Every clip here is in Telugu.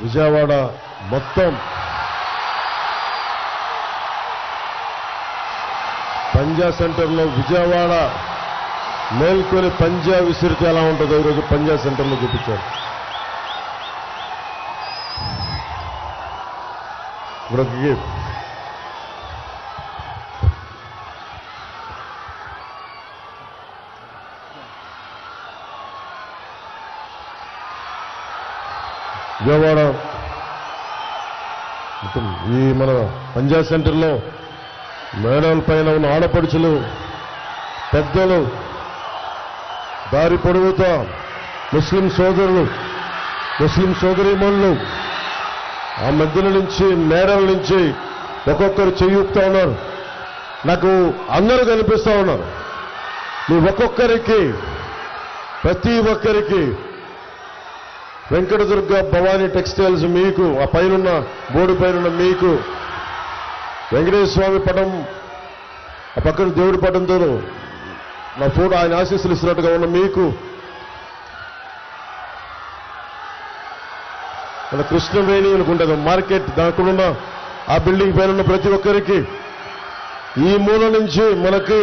విజయవాడ మొత్తం పంజా సెంటర్లో విజయవాడ మేల్కొని పంజా విసిరితే ఎలా ఉంటుందో ఈరోజు పంజా సెంటర్లో చూపించారు. విజయవాడ ఈ మన పంజా సెంటర్లో మేడల పైన ఉన్న ఆడపడుచులు, పెద్దలు, దారి పొడుగుతా ముస్లిం సోదరులు, ముస్లిం సోదరీమణులు ఆ మధ్యల నుంచి మేడల నుంచి ఒక్కొక్కరు చెయ్యూపుతా ఉన్నారు. నాకు అందరూ కనిపిస్తూ ఉన్నారు. మీ ఒక్కొక్కరికి, ప్రతి ఒక్కరికి వెంకటదుర్గ భవానీ టెక్స్టైల్స్ మీకు, ఆ పైన బోర్డు పైన మీకు వెంకటేశ్వర స్వామి పటం, ఆ పక్కన దేవుడి పటంతో నా ఫోటో ఆయన ఆశీస్సులు ఇస్తున్నట్టుగా ఉన్న మీకు, మన కృష్ణవేణి అనుకుంటుంది మార్కెట్ దానికున్న ఆ బిల్డింగ్ పైన ఉన్న ప్రతి ఒక్కరికి, ఈ మూల నుంచి మనకి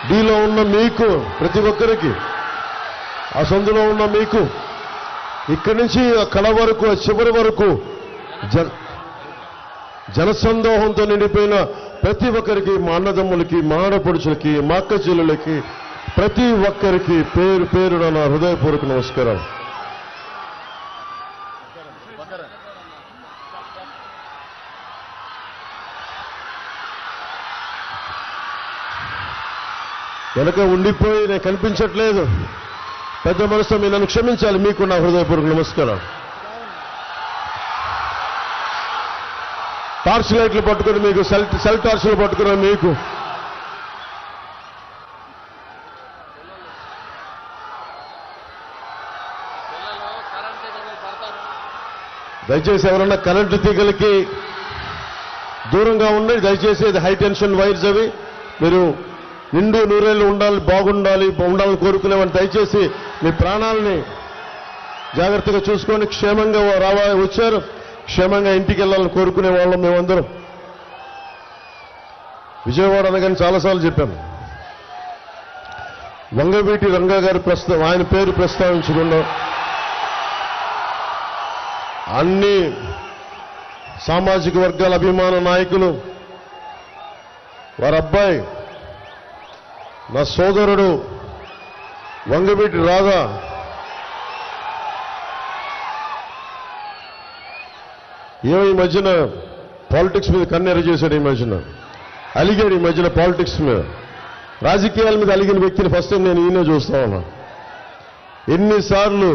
డీలో ఉన్న మీకు, ప్రతి ఒక్కరికి, ఆ సందులో ఉన్న మీకు, ఇక్కడి నుంచి ఆ కళ వరకు, ఆ చివరి వరకు జనసందోహంతో నిండిపోయిన ప్రతి ఒక్కరికి, మా అన్నదమ్ములకి, మా ఆడపడుచులకి, మా అక్క చెల్లెలకి, ప్రతి ఒక్కరికి పేరు పేరున నా హృదయపూర్వక నమస్కారం. వెనక ఉండిపోయి నేను కనిపించట్లేదు, పెద్ద మనసుతో మీరు నన్ను క్షమించాలి. మీకు నా హృదయపూర్వక నమస్కారం. టార్చ్ లైట్లు పట్టుకుని మీకు, సెల్ టార్చ్లు పట్టుకున్న మీకు, దయచేసి ఎవరన్నా కరెంటు తీగలకి దూరంగా ఉండి, దయచేసి అది హై టెన్షన్ వైర్స్, అవి మీరు నిండు నూరేళ్ళు ఉండాలి, ఉండాలని కోరుకునేవాడిని దయచేసి మీ ప్రాణాలని జాగ్రత్తగా చూసుకొని క్షేమంగా వచ్చారు, క్షేమంగా ఇంటికి వెళ్ళాలని కోరుకునే వాళ్ళం మేమందరం. విజయవాడ అనగానే చాలాసార్లు చెప్పాను. వంగవీటి రంగా గారి ఆయన పేరు ప్రస్తావించకుండా అన్ని సామాజిక వర్గాల అభిమాన నాయకులు, వారి అబ్బాయి నా సోదరుడు వంగవీటి రాధా ఈ మధ్యన పాలిటిక్స్ మీద కన్నెర చేశాడు, ఈ మధ్యన అలిగాడు, ఈ మధ్యన పాలిటిక్స్ మీద, రాజకీయాల మీద అలిగిన వ్యక్తిని ఫస్ట్ టైం నేను ఈయన చూస్తా ఉన్నా. ఎన్నిసార్లు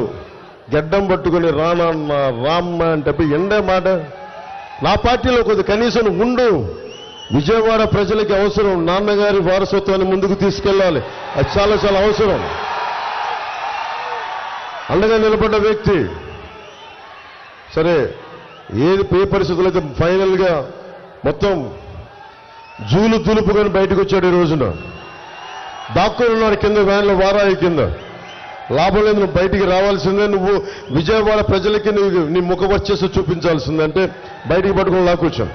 గడ్డం పట్టుకుని రానన్న రామ్మ అంటే ఎండే మాట. నా పార్టీలో కొద్ది కనీసం ఉండు, విజయవాడ ప్రజలకి అవసరం, నాన్నగారి వారసత్వాన్ని ముందుకు తీసుకెళ్లాలి, అది చాలా చాలా అవసరం. అండగా నిలబడ్డ వ్యక్తి. సరే, ఏ పరిస్థితులు అయితే ఫైనల్గా మొత్తం జూలు దులుపుకొని బయటకు వచ్చాడు. ఈ రోజున దాక్కుని ఉన్నాడు కింద, వ్యాన్లో వారాయి కింద. లాభం లేదు, నువ్వు బయటికి రావాల్సిందే, నువ్వు విజయవాడ ప్రజలకి నువ్వు నీ ముఖ వర్చస్సు చూపించాల్సిందే అంటే బయటికి పట్టుకుని లాక్కొచ్చాను.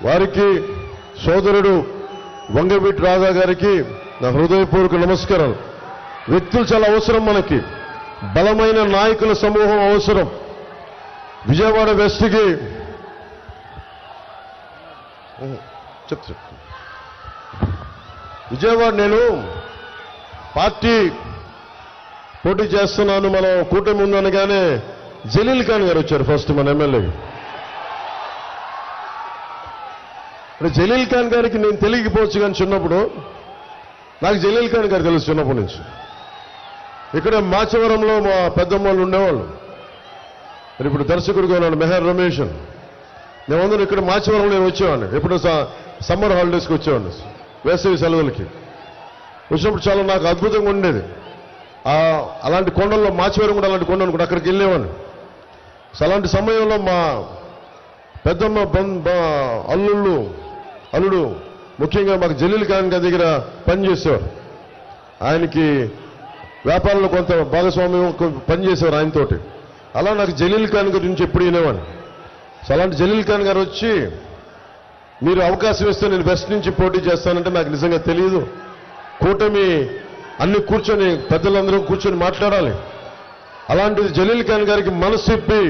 వారికి సోదరుడు వంగవీటి రాధా గారికి నా హృదయపూర్వక నమస్కారాలు. వ్యక్తులు చాలా అవసరం మనకి, బలమైన నాయకుల సమూహం అవసరం. విజయవాడ వెస్ట్కి విజయవాడ నేను పార్టీ పోటీ చేస్తున్నాను, మనం కూటమి ఉందనగానే జలీల్ ఖాన్ గారు వచ్చారు ఫస్ట్ మన ఎమ్మెల్యే. జలీల్ ఖాన్ గారికి నేను తెలియకపోవచ్చు, కానీ చిన్నప్పుడు నాకు జలీల్ ఖాన్ గారు తెలుసు చిన్నప్పటి నుంచి. ఇక్కడ మాచవరంలో మా పెద్దమ్మలు ఉండేవాళ్ళు. మరి ఇప్పుడు దర్శకుడిగా ఉన్నాడు మెహర్ రమేష్. మేమందరం ఇక్కడ మాచవరంలో నేను వచ్చేవాడిని, ఎప్పుడు సమ్మర్ హాలిడేస్కి వచ్చేవాడిని, వేసవి సెలవులకి వచ్చినప్పుడు చాలా నాకు అద్భుతంగా ఉండేది. అలాంటి కొండల్లో మాచవరం కూడా అలాంటి కొండ అనుకుంటే అక్కడికి వెళ్ళేవాడిని. అలాంటి సమయంలో మా పెద్దమ్మ అల్లుడు ముఖ్యంగా మాకు జలీల్ ఖాన్ గారి దగ్గర పనిచేసేవారు. ఆయనకి వ్యాపారంలో కొంత భాగస్వామ్యం పనిచేసేవారు ఆయనతోటి. అలా నాకు జలీల్ ఖాన్ గురించి ఎప్పుడు వినేవాడిని. అలాంటి జలీల్ ఖాన్ గారు వచ్చి మీరు అవకాశం ఇస్తే నేను వెస్ట్ నుంచి పోటీ చేస్తానంటే నాకు నిజంగా తెలియదు. కూటమి అన్ని కూర్చొని పెద్దలందరూ కూర్చొని మాట్లాడాలి. అలాంటిది జలీల్ ఖాన్ గారికి మనసు ఇప్పి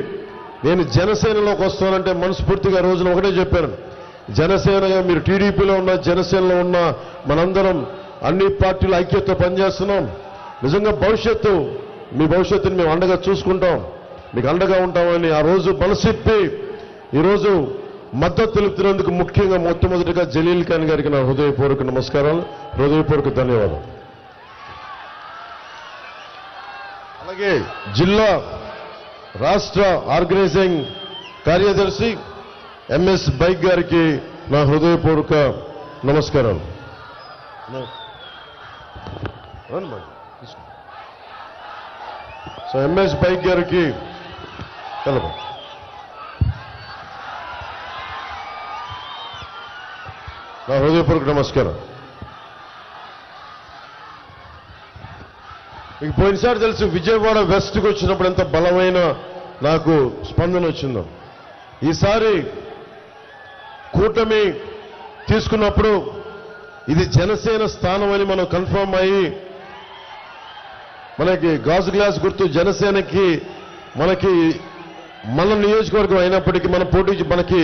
నేను జనసేనలోకి వస్తానంటే మనస్ఫూర్తిగా రోజున ఒకటే చెప్పాను, జనసేనగా మీరు టీడీపీలో ఉన్న జనసేనలో ఉన్న మనందరం అన్ని పార్టీలు ఐక్యతతో పనిచేస్తున్నాం. నిజంగా మీ భవిష్యత్తుని మేము అండగా చూసుకుంటాం, మీకు అండగా ఉంటామని ఆ రోజు మనసిప్పి ఈరోజు మద్దతు తెలుపుతున్నందుకు ముఖ్యంగా మొట్టమొదటిగా జలీల్ ఖాన్ గారికి నా హృదయపూర్వక నమస్కారాలు, హృదయపూర్వక ధన్యవాదాలు. అలాగే జిల్లా రాష్ట్ర ఆర్గనైజింగ్ కార్యదర్శి ఎంఎస్ బైక్ గారికి నా హృదయపూర్వక నమస్కారాలు. సో ఎంఎస్ బైక్ గారికి నా హృదయపూర్వక నమస్కారం. మీకు పోయినసారి తెలుసు విజయవాడ వెస్ట్కి వచ్చినప్పుడు ఎంత బలమైన నాకు స్పందన వచ్చిందో. ఈసారి కూటమి తీసుకున్నప్పుడు ఇది జనసేన స్థానం అని మనం కన్ఫర్మ్ అయ్యి మనకి గాజు గ్లాస్ గుర్తు జనసేనకి మన నియోజకవర్గం అయినప్పటికీ మన పోటీ మనకి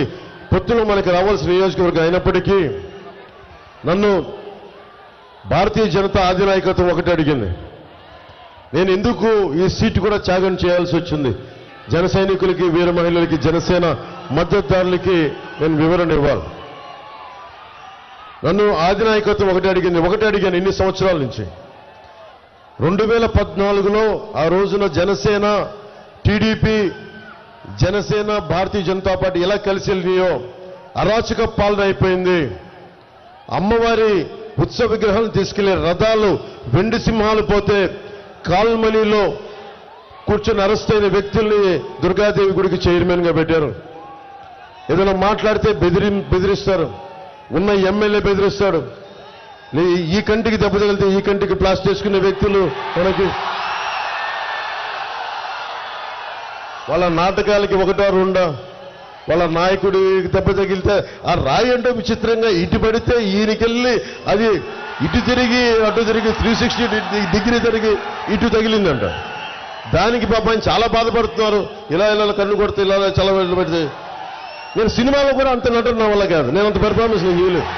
పొత్తులో మనకి రావాల్సిన నియోజకవర్గం అయినప్పటికీ నన్ను భారతీయ జనతా అధినాయకత్వం ఒకటి అడిగింది, నేను ఎందుకు ఈ సీటు కూడా త్యాగం చేయాల్సి వచ్చింది, జన సైనికులకి వీర మహిళలకి జనసేన మద్దతుదారులకి నేను వివరణ ఇవ్వాలి. నన్ను అధినాయకత్వం ఒకటి అడిగాను ఇన్ని సంవత్సరాల నుంచి. 2014లో ఆ రోజున జనసేన టీడీపీ జనసేన భారతీయ జనతా పార్టీ ఎలా కలిసి వెళ్ళినాయో అరాచక పాలన అయిపోయింది. అమ్మవారి ఉత్సవ విగ్రహాలను తీసుకెళ్లే రథాలు వెండి సింహాలు పోతే కాల్మనీలో కూర్చొని అరెస్ట్ అయిన వ్యక్తుల్ని దుర్గాదేవి గుడికి చైర్మన్ గా పెట్టారు. ఏదైనా మాట్లాడితే బెదిరిస్తారు, ఉన్న ఎమ్మెల్యే బెదిరిస్తాడు, ఈ కంటికి దెబ్బ తగిలితే ఈ కంటికి ప్లాస్టర్ వేసుకునే వ్యక్తులు మనకి వాళ్ళ నాటకాలకి ఒకటో రెండో, వాళ్ళ నాయకుడి దెబ్బ తగిలితే ఆ రాయి అంటే విచిత్రంగా ఇటు పడితే ఈయనకెళ్ళి అది ఇటు తిరిగి అటు తిరిగి 360 డిగ్రీ తిరిగి ఇటు తగిలిందంట. దానికి పాపం చాలా బాధపడుతున్నారు. ఇలా కన్ను కొడితే ఇలా చాలా పెడితే నేను సినిమాలో కూడా అంత నటన నా వల్ల కాదు, నేను అంత పెర్ఫార్మెన్స్ నేను చేయలేదు.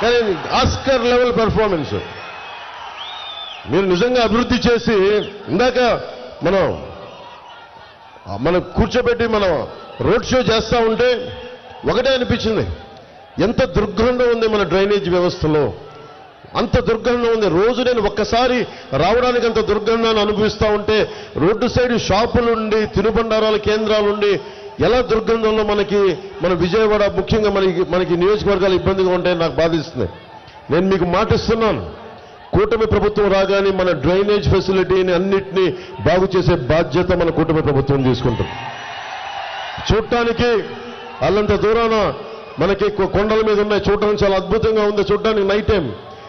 కానీ ఆస్కర్ లెవెల్ పెర్ఫార్మెన్స్ మీరు నిజంగా అభివృద్ధి చేసి ఇందాక మనం కూర్చోబెట్టి మనం రోడ్ షో చేస్తూ ఉంటే ఒకటే అనిపించింది, ఎంత దుర్గంధం ఉంది మన డ్రైనేజ్ వ్యవస్థలో, అంత దుర్గంధం ఉంది. రోజు నేను ఒక్కసారి రావడానికి అంత దుర్గంధాన్ని అనుభవిస్తూ ఉంటే రోడ్డు సైడ్ షాపులుండి తినుబండారాల కేంద్రాలుండి ఎలా దుర్గంధంలో మన విజయవాడ ముఖ్యంగా మనకి నియోజకవర్గాలు ఇబ్బందిగా ఉంటాయని నాకు బాధిస్తుంది. నేను మీకు మాటిస్తున్నాను, కూటమి ప్రభుత్వం రాగానే మన డ్రైనేజ్ ఫెసిలిటీని అన్నిటినీ బాగు చేసే బాధ్యత మన కూటమి ప్రభుత్వం తీసుకుంటుంది. చూడటానికి అల్లంత దూరాన మనకి కొండల మీద ఉన్నాయి, చూడటానికి చాలా అద్భుతంగా ఉంది చూడటానికి నైట్ టైం.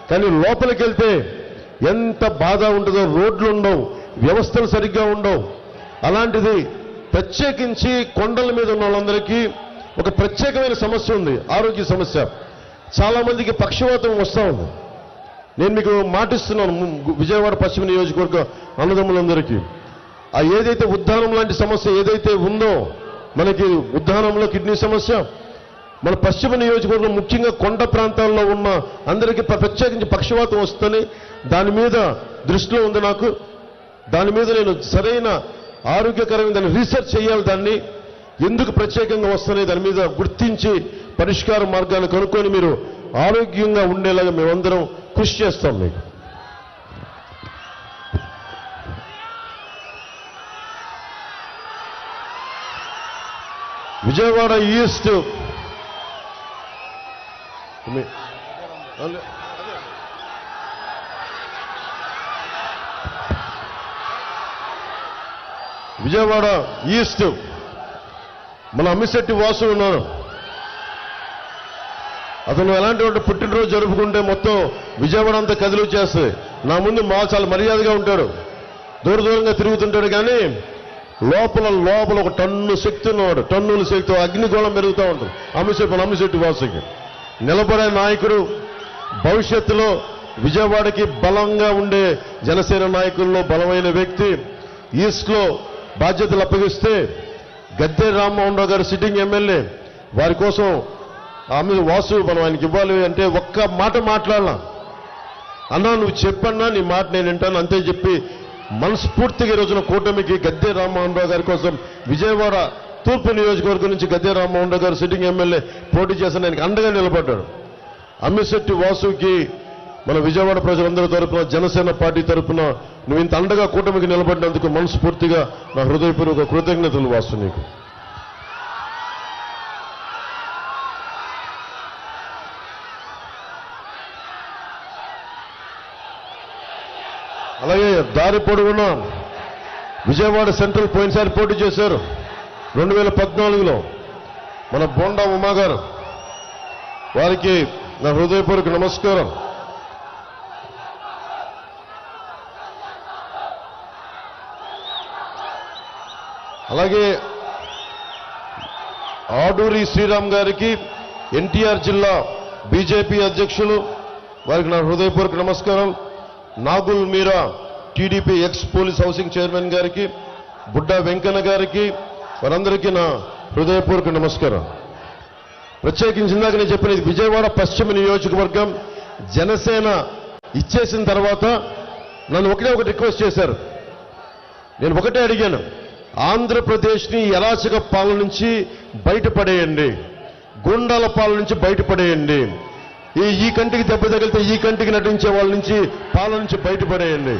కానీ లోపలికి వెళ్తే ఎంత బాధ ఉంటుందో, రోడ్లు ఉండవు, వ్యవస్థలు సరిగ్గా ఉండవు. అలాంటిది ప్రత్యేకించి కొండల మీద ఉన్న వాళ్ళందరికీ ఒక ప్రత్యేకమైన సమస్య ఉంది, ఆరోగ్య సమస్య. చాలా మందికి పక్షవాతం వస్తూ ఉంది. నేను మీకు మాటిస్తున్నాను విజయవాడ పశ్చిమ నియోజకవర్గ అన్నదమ్ములందరికీ, ఆ ఏదైతే ఉద్దానం లాంటి సమస్య ఏదైతే ఉందో మనకి ఉద్దానంలో కిడ్నీ సమస్య, మన పశ్చిమ నియోజకవర్గం ముఖ్యంగా కొండ ప్రాంతాల్లో ఉన్న అందరికీ ప్రత్యేకించి పక్షవాతం వస్తుందని దాని మీద దృష్టిలో ఉంది నాకు. దాని మీద నేను సరైన ఆరోగ్యకరమైన దాన్ని రీసెర్చ్ చేయాలి, దాన్ని ఎందుకు ప్రత్యేకంగా వస్తున్నాయి దాని మీద గుర్తించి పరిష్కార మార్గాన్ని కనుక్కొని మీరు ఆరోగ్యంగా ఉండేలాగా మేమందరం కృషి చేస్తాం. మీకు విజయవాడ ఈస్ట్ విజయవాడ ఈస్ట్ మన అమ్మిశెట్టి వాసు ఉన్నారు. అతను ఎలాంటి పుట్టినరోజు జరుపుకుంటే మొత్తం విజయవాడ అంతా కదిలి చేస్తుంది. నా ముందు చాలా మర్యాదగా ఉంటాడు, దూరంగా తిరుగుతుంటాడు. కానీ లోపల లోపల ఒక టన్ను శక్తి ఉన్నవాడు, టన్నుల శక్తి, అగ్నిగోళం పెరుగుతూ ఉంటుంది. అమ్మిశెట్టి వాసుకి నిలబడే నాయకుడు, భవిష్యత్తులో విజయవాడకి బలంగా ఉండే జనసేన నాయకుల్లో బలమైన వ్యక్తి. ఈస్ట్లో బాధ్యతలు అప్పగిస్తే గద్దె రామ్మోహన్ రావు గారు సిట్టింగ్ ఎమ్మెల్యే, వారి కోసం వాసు మనం ఆయనకి ఇవ్వాలి అంటే ఒక్క మాట మాట్లాడలా. అన్నా నువ్వు చెప్పన్నా నీ మాట నేను వింటాను అంతే చెప్పి మనస్ఫూర్తిగా ఈ రోజున కూటమికి గద్దె రామ్మోహన్ రావు గారి కోసం విజయవాడ తూర్పు నియోజకవర్గం నుంచి గద్దె రామ్మోహన్ రావు గారు సిట్టింగ్ ఎమ్మెల్యే పోటీ చేసిన ఆయనకి అండగా నిలబడ్డాడు. అమ్మిశెట్టి వాసుకి మన విజయవాడ ప్రజలందరి తరపున, జనసేన పార్టీ తరపున నువ్వు ఇంత అండగా కూటమికి నిలబడినందుకు మనస్ఫూర్తిగా నా హృదయపూర్వక కృతజ్ఞతలు వాసు నీకు. అలాగే దారి పొడవున విజయవాడ సెంట్రల్ పోయినసారి పోటీ చేశారు 2014లో మన బోండా ఉమా గారు, వారికి నా హృదయపూర్వక నమస్కారం. అలాగే ఆడూరి శ్రీరామ్ గారికి, ఎన్టీఆర్ జిల్లా బీజేపీ అధ్యక్షులు, వారికి నా హృదయపూర్వక నమస్కారం. Nagul Meera TDP ex police housing chairman గారికి, బుడ్డా వెంకన్న గారికి, వారందరికీ నా హృదయపూర్వక నమస్కారం. ప్రత్యేకించి ఇందాక నేను చెప్పిన విజయవాడ పశ్చిమ నియోజకవర్గం జనసేన ఇచ్చేసిన తర్వాత నన్ను ఒక రిక్వెస్ట్ చేశారు. నేను ఒకటే అడిగాను, ఆంధ్రప్రదేశ్ని అరాచక పాలన నుంచి బయటపడేయండి, గుండాల పాలన నుంచి బయటపడేయండి, ఈ కంటికి దెబ్బ తగిలితే ఈ కంటికి నటించే వాళ్ళ నుంచి పాలన నుంచి బయటపడేయండి,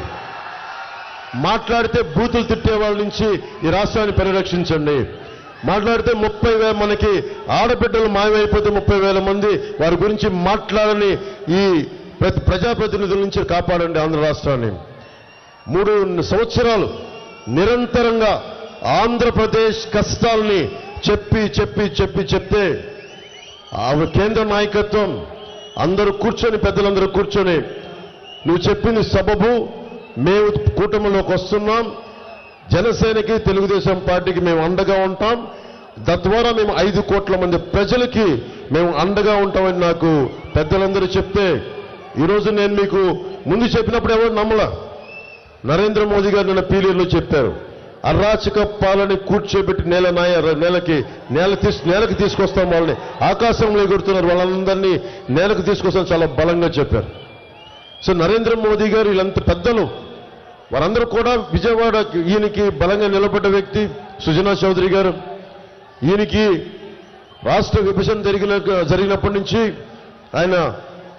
మాట్లాడితే బూతులు తిట్టే వాళ్ళ నుంచి ఈ రాష్ట్రాన్ని పరిరక్షించండి, మాట్లాడితే 30,000 మనకి ఆడబిడ్డలు మాయమైపోతే 30,000 మంది వారి గురించి మాట్లాడని ఈ ప్రజాప్రతినిధుల నుంచి కాపాడండి ఆంధ్ర రాష్ట్రాన్ని. 3 సంవత్సరాలు నిరంతరంగా ఆంధ్రప్రదేశ్ కష్టాలని చెప్తే కేంద్ర నాయకత్వం అందరూ కూర్చొని, పెద్దలందరూ కూర్చొని నువ్వు చెప్పింది సబబు, మేము కూటమిలోకి వస్తున్నాం, జనసేనకి తెలుగుదేశం పార్టీకి మేము అండగా ఉంటాం, తద్వారా మేము 5 కోట్ల మంది ప్రజలకి మేము అండగా ఉంటామని నాకు పెద్దలందరూ చెప్తే, ఈరోజు నేను మీకు ముందు చెప్పినప్పుడు ఎవరు నమ్మలా. నరేంద్ర మోదీ గారు నిన్న పీలీలో చెప్పారు, అరాచక పాలని కూర్చోబెట్టి నేలకి తీసుకొస్తాం, వాళ్ళని ఆకాశంలో ఎగురుతున్నారు, వాళ్ళందరినీ నేలకు తీసుకొస్తాం చాలా బలంగా చెప్పారు. సో నరేంద్ర మోదీ గారు వీళ్ళంత పెద్దలు వారందరూ కూడా విజయవాడ ఈయనకి బలంగా నిలబడ్డ వ్యక్తి. సుజనా చౌదరి గారు, ఈయనకి రాష్ట్ర విభజన జరిగినప్పటి నుంచి ఆయన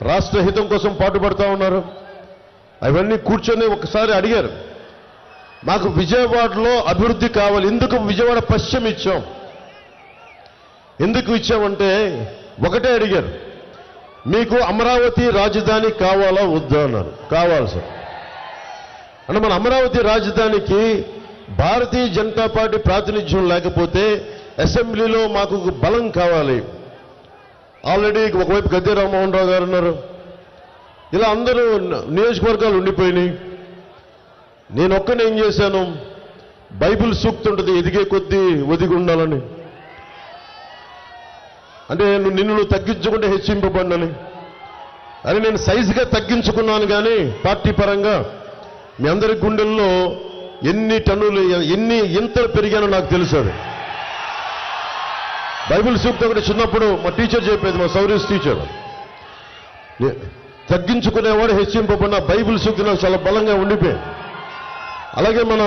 రాష్ట్ర హితం కోసం పాటుపడతా ఉన్నారు. అవన్నీ కూర్చొని ఒకసారి అడిగారు, మాకు విజయవాడలో అభివృద్ధి కావాలి, ఎందుకు విజయవాడ పశ్చిమ ఇచ్చాం, ఎందుకు ఇచ్చామంటే ఒకటే అడిగారు, మీకు అమరావతి రాజధాని కావాలా వద్దా అన్నారు. కావాలి సార్ అంటే మన అమరావతి రాజధానికి భారతీయ జనతా పార్టీ ప్రాతినిధ్యం లేకపోతే అసెంబ్లీలో మాకు బలం కావాలి. ఆల్రెడీ ఒకవైపు గద్దె రామ్మోహన్ రావు గారు ఉన్నారు, ఇలా అందరూ నియోజకవర్గాలు ఉండిపోయినాయి. నేను ఒక్కనే ఏం చేశాను, బైబిల్ సూక్తుంటుంది, ఎదిగే కొద్దీ ఒదిగి ఉండాలని, అంటే నిన్ను తగ్గించుకుంటే హెచ్చింపబడినని అని నేను సైజుగా తగ్గించుకున్నాను. కానీ పార్టీ పరంగా మీ అందరి గుండెల్లో ఎన్ని టన్నులు ఎన్ని ఇంతలు పెరిగానో నాకు తెలుసు. అది బైబిల్ సూక్తి ఒకటి చిన్నప్పుడు మా టీచర్ చెప్పేది, మా సౌరీస్ టీచర్, తగ్గించుకునేవాడు హెచ్చింపబడిన బైబిల్ సూక్తి నాకు చాలా బలంగా ఉండిపోయింది. అలాగే మన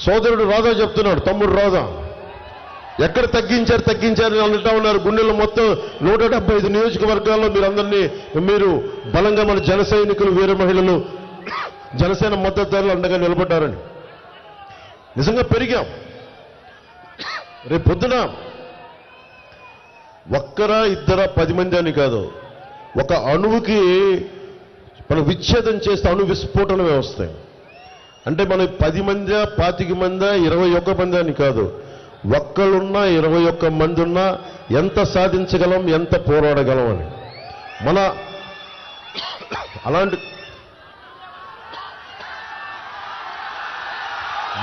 సోదరుడు రాధా చెప్తున్నాడు, తమ్ముడు రాధా, ఎక్కడ తగ్గించారని అంటా ఉన్నారు. గుండెల్లో మొత్తం 175 నియోజకవర్గాల్లో మీరు బలంగా మన జన సైనికులు, వీర మహిళలు, జనసేన మద్దతుదారులు అండగా నిలబడ్డారని. నిజంగా పెరిగాం. రేపు పొద్దున ఒక్కరా ఇద్దరా 10 మంది అని కాదు, ఒక అణువుకి మనం విచ్ఛేదం చేస్తే అణు విస్ఫోటనమే వస్తాయి. అంటే మనం 10 మంది 25 మంది 21 మంది అని కాదు, ఒక్కళ్ళున్నా 21 మంది ఉన్నా ఎంత సాధించగలం, ఎంత పోరాడగలం అని. మన అలాంటి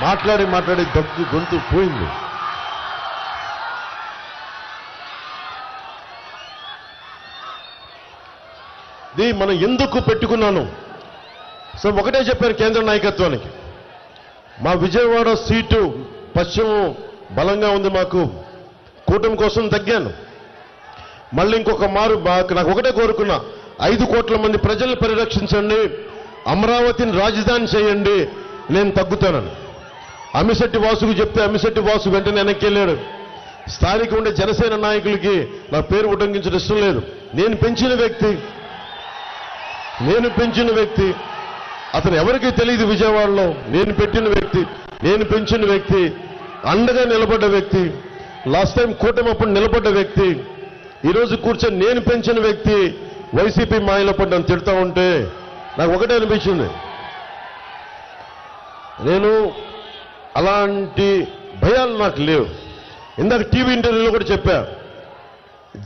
మాట్లాడి మాట్లాడి గొంతు పోయింది. ఇది మనం ఎందుకు పెట్టుకున్నాను సో ఒకటే చెప్పారు కేంద్ర నాయకత్వానికి, మా విజయవాడ సీటు పశ్చిమం బలంగా ఉంది, మాకు కూటమి కోసం తగ్గాను. మళ్ళీ ఇంకొక మారు నాకు ఒకటే కోరుకున్నా, 5 కోట్ల మంది ప్రజల్ని పరిరక్షించండి, అమరావతిని రాజధాని చేయండి, నేను తగ్గుతానని. అమిశెట్టి వాసుకు చెప్తే అమిశెట్టి వాసు వెంటనే వెనక్కి వెళ్ళాడు. స్థానిక ఉండే జనసేన నాయకులకి నా పేరు ఉటంకించడం ఇష్టం లేదు. నేను పెంచిన వ్యక్తి అతను ఎవరికీ తెలియదు విజయవాడలో. నేను పెంచిన వ్యక్తి, అండగా నిలబడ్డ వ్యక్తి, లాస్ట్ టైం కూటమి అప్పుడు నిలబడ్డ వ్యక్తి, ఈరోజు కూర్చొని నేను పెంచిన వ్యక్తి వైసీపీ మాయలో పడ్డాను తిడతా ఉంటే నాకు ఒకటే అనిపించింది. నేను అలాంటి భయాలు నాకు లేవు. ఇందాక టీవీ ఇంటర్వ్యూలో కూడా చెప్పా,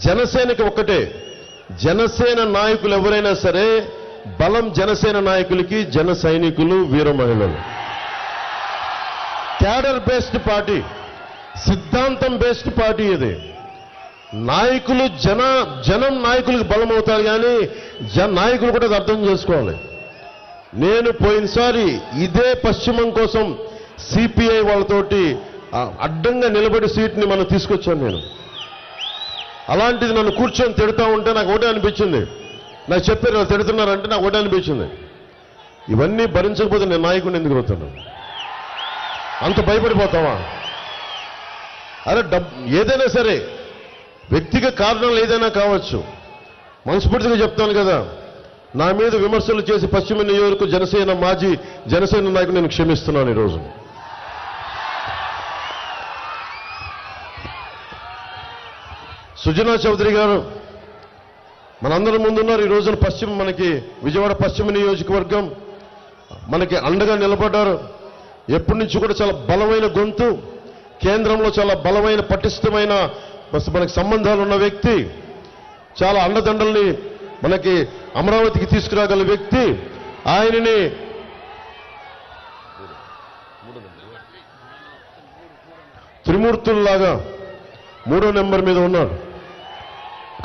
జనసేనకి ఒక్కటే, జనసేన నాయకులు ఎవరైనా సరే బలం జనసేన నాయకులకి, జన సైనికులు, వీర మహిళలు. క్యాడర్ బేస్డ్ పార్టీ, సిద్ధాంతం బేస్డ్ పార్టీ ఇది. నాయకులు జనం నాయకులకు బలం అవుతారు, కానీ నాయకులు కూడా అది అర్థం చేసుకోవాలి. నేను పోయినసారి ఇదే పశ్చిమం కోసం సిపిఐ వాళ్ళతోటి అడ్డంగా నిలబడి సీట్ని మనం తీసుకొచ్చాను నేను. అలాంటిది నన్ను కూర్చొని తిడతా ఉంటే నాకు ఒకటే అనిపించింది, నాకు చెప్పారు వాళ్ళు తిడుతున్నారంటే నాకు ఒకటే అనిపించింది, ఇవన్నీ భరించకపోతే నేను నాయకుడిని ఎందుకు అవుతున్నాను? అంత భయపడిపోతావా? అరే ఏదైనా సరే వ్యక్తిగత కారణాలు ఏదైనా కావచ్చు, మనస్ఫూర్తిగా చెప్తాను కదా, నా మీద విమర్శలు చేసి పశ్చిమ నియోజక మాజీ జనసేన నాయకుడు నేను క్షమిస్తున్నాను ఈరోజు. సుజనా చౌదరి గారు మనందరం ముందున్నారు. ఈ రోజున మనకి విజయవాడ పశ్చిమ నియోజకవర్గం మనకి అండగా నిలబడ్డారు. ఎప్పటి నుంచి కూడా చాలా బలమైన గొంతు, కేంద్రంలో చాలా బలమైన పటిష్టమైన మనకి సంబంధాలు ఉన్న వ్యక్తి, చాలా అండదండల్ని మనకి అమరావతికి తీసుకురాగల వ్యక్తి. ఆయనని త్రిమూర్తుల్లాగా 3వ నెంబర్ మీద ఉన్నాడు.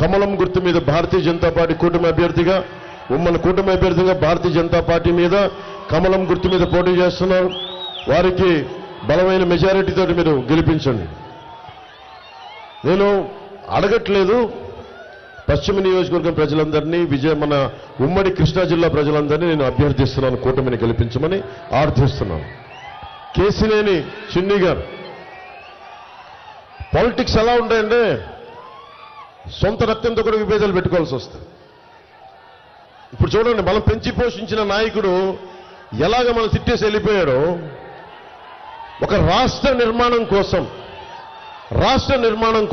కమలం గుర్తు మీద భారతీయ జనతా పార్టీ కూటమి అభ్యర్థిగా, ఉమ్మడి కూటమి అభ్యర్థిగా భారతీయ జనతా పార్టీ మీద కమలం గుర్తు మీద పోటీ చేస్తున్నారు. వారికి బలమైన మెజారిటీతో మీరు గెలిపించండి. నేను అడగట్లేదు, పశ్చిమ నియోజకవర్గం ప్రజలందరినీ, మన ఉమ్మడి కృష్ణా జిల్లా ప్రజలందరినీ నేను అభ్యర్థిస్తున్నాను కూటమిని గెలిపించమని ఆర్థిస్తున్నాను. కేసినేని చిన్ని గారు, పాలిటిక్స్ ఎలా ఉంటాయంటే సొంత రక్తంతో కూడా విభేదాలు పెట్టుకోవాల్సి వస్తుంది. ఇప్పుడు చూడండి, మనం పెంచి పోషించిన నాయకుడు ఎలాగ మనం తిట్టేసి వెళ్ళిపోయాడో, ఒక రాష్ట్ర నిర్మాణం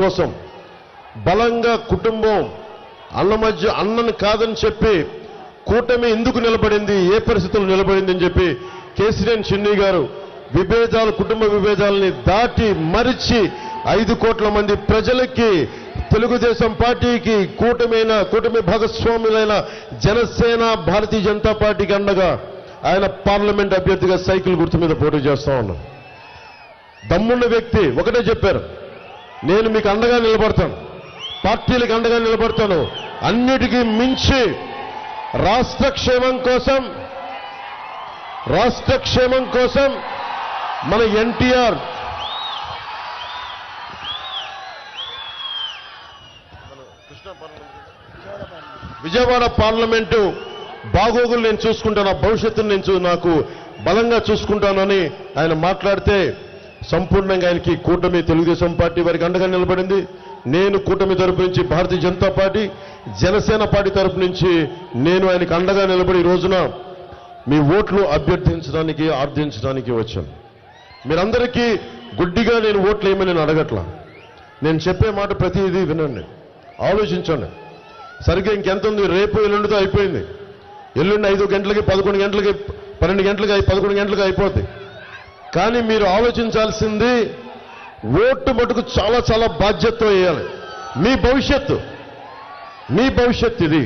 కోసం బలంగా కుటుంబం అన్నని కాదని చెప్పి కూటమి ఎందుకు నిలబడింది, ఏ పరిస్థితుల్లో నిలబడింది అని చెప్పి కేసినేని చిన్ని గారు కుటుంబ విభేదాలని దాటి మరిచి 5 కోట్ల మంది ప్రజలకి, తెలుగుదేశం పార్టీకి, కూటమి భాగస్వాములైన జనసేన, భారతీయ జనతా పార్టీకి అండగా ఆయన పార్లమెంట్ అభ్యర్థిగా సైకిల్ గుర్తు మీద పోటీ చేస్తా ఉన్నాను. దమ్మున్న వ్యక్తి ఒకటే చెప్పారు, నేను మీకు అండగా నిలబడతాను, పార్టీలకు అండగా నిలబడతాను, అన్నిటికీ మించి రాష్ట్ర క్షేమం కోసం మన ఎన్టీఆర్ విజయవాడ పార్లమెంటు బాగోగులు నేను చూసుకుంటాను, ఆ భవిష్యత్తును నాకు బలంగా చూసుకుంటానని ఆయన మాట్లాడితే సంపూర్ణంగా ఆయనకి కూటమి తెలుగుదేశం పార్టీ వారికి అండగా నిలబడింది. నేను కూటమి తరపు నుంచి భారతీయ జనతా పార్టీ, జనసేన పార్టీ తరపు నుంచి నేను ఆయనకు అండగా నిలబడి ఈ రోజున మీ ఓట్లు ఆర్థించడానికి వచ్చాను. మీరందరికీ గుడ్డిగా నేను ఓట్లు వేయమని నేను అడగట్లా. నేను చెప్పే మాట ప్రతిదీ వినండి, ఆలోచించండి. సరిగ్గా ఇంకెంత ఉంది, రేపు ఎల్లుండితో అయిపోయింది. ఎల్లుండి 5 గంటలకి 11 గంటలకి 12 గంటలకి 11 గంటలకి అయిపోద్ది. కానీ మీరు ఆలోచించాల్సింది ఓటు మటుకు చాలా చాలా బాధ్యతతో వేయాలి. మీ భవిష్యత్తు ఇది.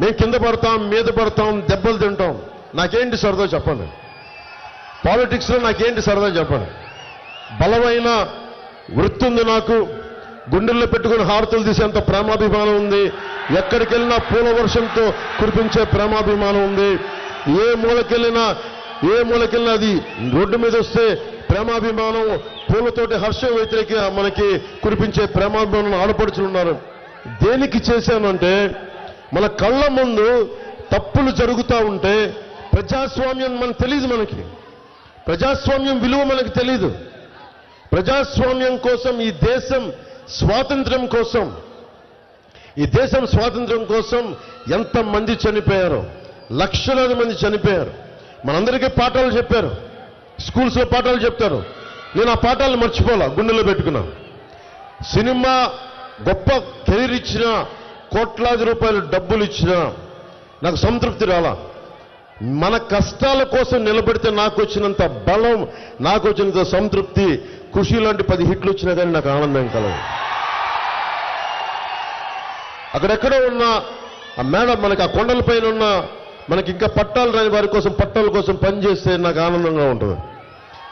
మేము కింద పడతాం, మీద పడతాం, దెబ్బలు తింటాం, నాకేంటి సరదా చెప్పండి. పాలిటిక్స్లో నాకేంటి సరదా చెప్పండి. బలమైన వృత్తి ఉంది, నాకు గుండెల్లో పెట్టుకుని హారతులు తీసేంత ప్రేమాభిమానం ఉంది, ఎక్కడికి వెళ్ళినా పూల వర్షంతో కురిపించే ప్రేమాభిమానం ఉంది, ఏ మూలకెళ్ళినా అది రోడ్డు మీద వస్తే ప్రేమాభిమానం, పూలతోటి హర్షం వ్యతిరేక మనకి కురిపించే ప్రేమాభిమానం ఆడపడుచులు ఉన్నారు. దేనికి చేశానంటే మన కళ్ళ ముందు తప్పులు జరుగుతూ ఉంటే ప్రజాస్వామ్యం మనకు తెలియదు, మనకి ప్రజాస్వామ్యం విలువ మనకు తెలియదు. ప్రజాస్వామ్యం కోసం ఈ దేశం స్వాతంత్ర్యం కోసం ఎంతమంది చనిపోయారో, లక్షలాది మంది చనిపోయారు. మనందరికీ పాఠాలు చెప్పారు, స్కూల్స్లో పాఠాలు చెప్తారు. నేను ఆ పాఠాలను మర్చిపోలా, గుండెలో పెట్టుకున్నా. సినిమా గొప్ప కెరీర్ ఇచ్చినా, కోట్లాది రూపాయలు డబ్బులు ఇచ్చినా నాకు సంతృప్తి రాలా. మన కష్టాల కోసం నిలబడితే నాకు వచ్చినంత బలం, నాకు వచ్చినంత సంతృప్తి, ఖుషి లాంటి 10 హిట్లు వచ్చినా కానీ నాకు ఆనందం కలదు. అక్కడెక్కడో ఉన్న ఆ మేడం, మనకి ఆ కొండల పైన ఉన్న మనకి ఇంకా పట్టాలు రాని వారి కోసం, పట్టాల కోసం పనిచేస్తే నాకు ఆనందంగా ఉంటుంది.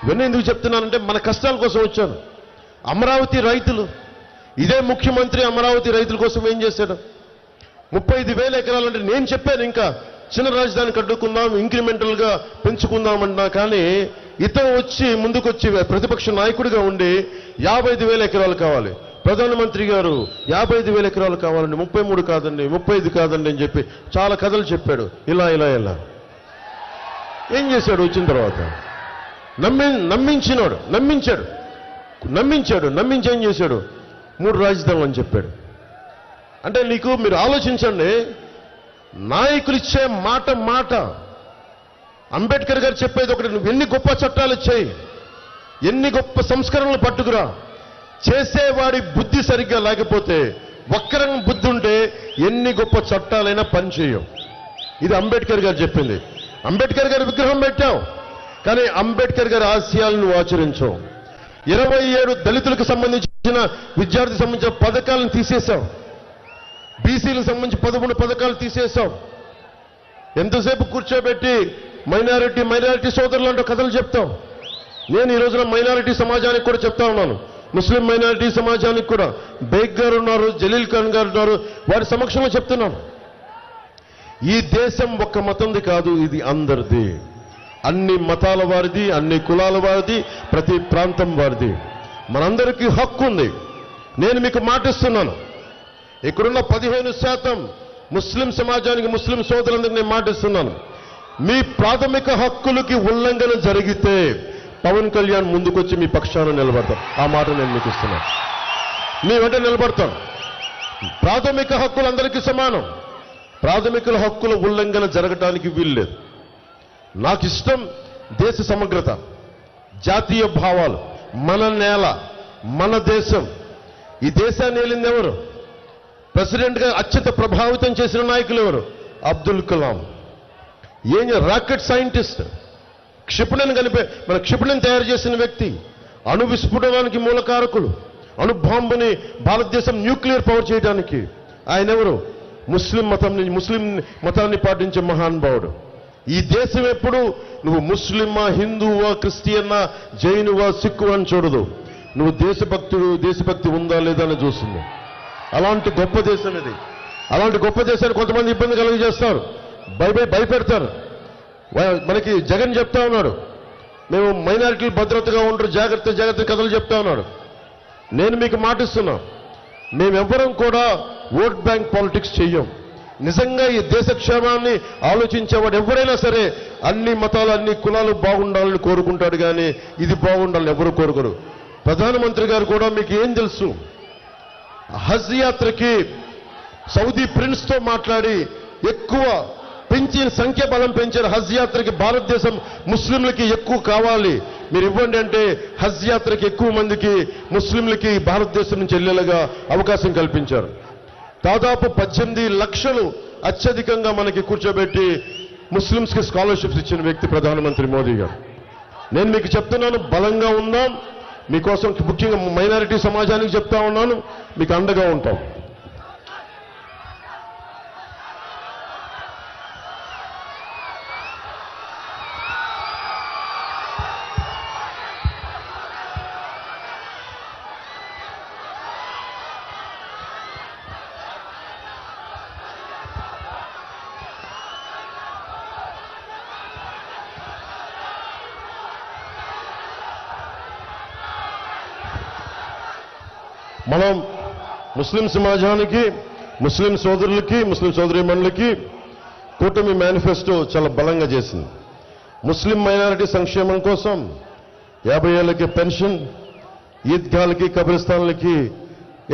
ఇవన్నీ ఎందుకు చెప్తున్నానంటే మన కష్టాల కోసం వచ్చాను. అమరావతి రైతులు, ఇదే ముఖ్యమంత్రి అమరావతి రైతుల కోసం ఏం చేశాడు? 35,000 ఎకరాలంటే నేను చెప్పాను, ఇంకా చిన్న రాజధాని కట్టుకుందాం, ఇంక్రిమెంటల్గా పెంచుకుందామన్నా, కానీ ఇతను వచ్చి ముందుకొచ్చి ప్రతిపక్ష నాయకుడిగా ఉండి 55,000 ఎకరాలు కావాలి, ప్రధానమంత్రి గారు 55,000 ఎకరాలు కావాలండి, 33 కాదండి, 35 కాదండి అని చెప్పి చాలా కథలు చెప్పాడు. ఇలా ఏం చేశాడు? వచ్చిన తర్వాత నమ్మించి ఏం చేశాడు? 3 రాజధానులు అని చెప్పాడు. అంటే మీరు ఆలోచించండి, నాయకులు ఇచ్చే మాట. అంబేద్కర్ గారు చెప్పేది ఒకటి, నువ్వు ఎన్ని గొప్ప చట్టాలు ఇచ్చాయి, ఎన్ని గొప్ప సంస్కరణలు పట్టుకురా, చేసేవాడి బుద్ధి సరిగ్గా లేకపోతే, వక్రం బుద్ధి ఉంటే ఎన్ని గొప్ప చట్టాలైనా పనిచేయం. ఇది అంబేద్కర్ గారు చెప్పింది. అంబేద్కర్ గారి విగ్రహం పెట్టాం, కానీ అంబేద్కర్ గారి ఆశయాలను ఆచరించాం. 27 దళితులకు సంబంధించిన విద్యార్థికి సంబంధించిన పథకాలను తీసేశాం. బీసీలకు సంబంధించి 13 పథకాలు తీసేశాం. ఎంతసేపు కూర్చోబెట్టి మైనారిటీ సోదరులు అంటూ కథలు చెప్తాం. నేను ఈ రోజున మైనారిటీ సమాజానికి కూడా చెప్తా ఉన్నాను, ముస్లిం మైనారిటీ సమాజానికి కూడా. బేగ్ గారు ఉన్నారు, జలీల్ ఖాన్ గారు ఉన్నారు, వారి సమక్షంలో చెప్తున్నాను, ఈ దేశం ఒక్క మతంది కాదు, ఇది అందరిది. అన్ని మతాల వారిది, అన్ని కులాల వారిది, ప్రతి ప్రాంతం వారిది. మనందరికీ హక్కు ఉంది. నేను మీకు మాటిస్తున్నాను, ఇక్కడున్న 15% ముస్లిం సమాజానికి, ముస్లిం సోదరులందరికీ నేను మాటిస్తున్నాను, మీ ప్రాథమిక హక్కులకి ఉల్లంఘన జరిగితే పవన్ కళ్యాణ్ ముందుకొచ్చి మీ పక్షాన నిలబడతాం. ఆ మాట నేను మీకు ఇస్తున్నాను. మీ వెంట నిలబడతాం. ప్రాథమిక హక్కులు అందరికీ సమానం. ప్రాథమిక హక్కుల ఉల్లంఘన జరగడానికి వీల్లేదు. నాకు ఇష్టం దేశ సమగ్రత, జాతీయ భావాలు, మన నేల, మన దేశం. ఈ దేశాన్ని ఏలింది ఎవరు? ప్రెసిడెంట్గా అత్యంత ప్రభావితం చేసిన నాయకులు ఎవరు? అబ్దుల్ కలాం. రాకెట్ సైంటిస్ట్, మన క్షిపణిని తయారు చేసిన వ్యక్తి, అణు విస్ఫోటనానికి మూలకారకులు, అణు బాంబుని భారతదేశం న్యూక్లియర్ పవర్ చేయడానికి ఆయన ఎవరు? ముస్లిం మతాన్ని పాటించే మహానుభావుడు. ఈ దేశం ఎప్పుడు నువ్వు ముస్లిమా, హిందువా, క్రిస్టియన్నా, జైనువా, సిక్కు అని చూడదు. నువ్వు దేశభక్తి ఉందా లేదా అని చూస్తుంది. అలాంటి గొప్ప దేశం ఇది. అలాంటి గొప్ప దేశాన్ని కొంతమంది ఇబ్బంది కలుగజేస్తారు, భయపెడతారు. మనకి జగన్ చెప్తా ఉన్నాడు, మేము మైనారిటీలు భద్రతగా ఉంటారు, జాగ్రత్త కథలు చెప్తా ఉన్నాడు. నేను మీకు మాటిస్తున్నా, మేమెవ్వరం కూడా ఓట్ బ్యాంక్ పాలిటిక్స్ చెయ్యం. నిజంగా ఈ దేశ క్షేమాన్ని ఆలోచించేవాడు ఎవరైనా సరే అన్ని మతాలు, అన్ని కులాలు బాగుండాలని కోరుకుంటాడు, కానీ ఇది బాగుండాలని ఎవరు కోరుకోరు. ప్రధానమంత్రి గారు కూడా మీకు ఏం తెలుసు, హజ్ యాత్రకి సౌదీ ప్రిన్స్తో మాట్లాడి ఎక్కువ సంఖ్య బలం పెంచారు. హజ్ యాత్రకి భారతదేశం ముస్లింలకి ఎక్కువ కావాలి, మీరు ఇవ్వండి అంటే హజ్ యాత్రకి ఎక్కువ మందికి ముస్లింలకి భారతదేశం నుంచి వెళ్ళేలాగా అవకాశం కల్పించారు. దాదాపు 18 లక్షలు అత్యధికంగా మనకి కూర్చోబెట్టి ముస్లింస్కి స్కాలర్షిప్స్ ఇచ్చిన వ్యక్తి ప్రధానమంత్రి మోదీ గారు. నేను మీకు చెప్తున్నాను, బలంగా ఉందాం. మీకోసం ముఖ్యంగా మైనారిటీ సమాజానికి చెప్తా ఉన్నాను, మీకు అండగా ఉంటాం. మనం ముస్లిం సమాజానికి, ముస్లిం సోదరులకి, ముస్లిం సోదరీమణులకి కూటమి మేనిఫెస్టో చాలా బలంగా చేసింది. ముస్లిం మైనారిటీ సంక్షేమం కోసం 50 ఏళ్ళకి పెన్షన్, ఈద్గాలకి, కబ్రిస్తాన్లకి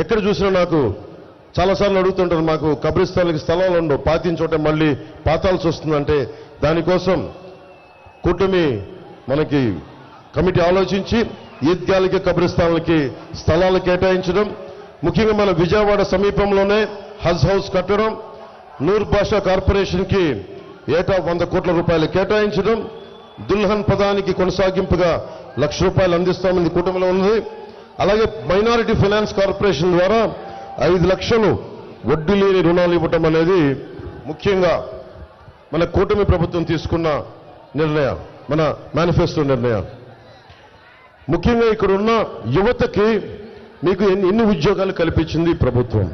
ఎక్కడ చూసినా నాకు చాలాసార్లు అడుగుతుంటారు, మాకు కబ్రిస్తాన్లకి స్థలాలు ఉండవు, పాతించోటే మళ్ళీ పాతాల్సి వస్తుందంటే దానికోసం కూటమి మనకి కమిటీ ఆలోచించి ఈద్గాలకి, కబ్రిస్తాన్లకి స్థలాలు కేటాయించడం, ముఖ్యంగా మన విజయవాడ సమీపంలోనే హజ్ హౌస్ కట్టడం, నూర్ భాషా కార్పొరేషన్కి ఏటా 100 కోట్ల రూపాయలు కేటాయించడం, దుల్హన్ పదానికి కొనసాగింపుగా ₹1,00,000 అందిస్తామని కూటమిలో ఉంది. అలాగే మైనారిటీ ఫైనాన్స్ కార్పొరేషన్ ద్వారా 5 లక్షలు వడ్డీ లేని రుణాలు ఇవ్వటం అనేది ముఖ్యంగా మన కూటమి ప్రభుత్వం తీసుకున్న నిర్ణయాలు, మన మేనిఫెస్టో నిర్ణయాలు. ముఖ్యంగా ఇక్కడున్న యువతకి మీకు ఎన్ని ఉద్యోగాలు కల్పించింది ప్రభుత్వం?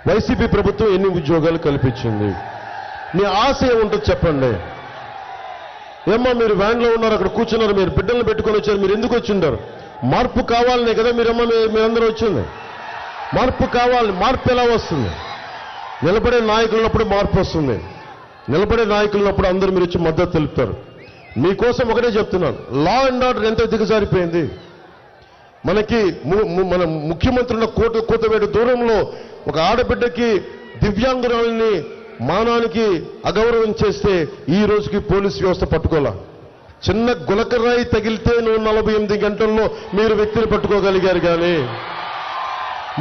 వైసీపీ ప్రభుత్వం ఎన్ని ఉద్యోగాలు కల్పించింది? మీ ఆశ ఏముంటుంది చెప్పండి. ఏమ్మా మీరు వ్యాన్లో ఉన్నారు, అక్కడ కూర్చున్నారు, మీరు బిడ్డలను పెట్టుకొని వచ్చారు, మీరు ఎందుకు వచ్చిండారు? మార్పు కావాలనే కదా మీరందరూ వచ్చింది. మార్పు కావాలి. మార్పు ఎలా వస్తుంది? నిలబడే నాయకులున్నప్పుడు మార్పు వస్తుంది. నిలబడే నాయకులున్నప్పుడు అందరూ మీరు వచ్చి మద్దతు తెలుపుతారు. మీకోసం ఒకటే చెప్తున్నాను, లా అండ్ ఆర్డర్ ఎంత దిగజారిపోయింది. మనకి మన ముఖ్యమంత్రి ఉన్న కోతవేటు దూరంలో ఒక ఆడబిడ్డకి, దివ్యాంగురాలని మానానికి అగౌరవం చేస్తే ఈ రోజుకి పోలీసు వ్యవస్థ పట్టుకోలా. చిన్న గులకరాయి తగిలితే 48 గంటల్లో మీరు వ్యక్తిని పట్టుకోగలిగారు. కానీ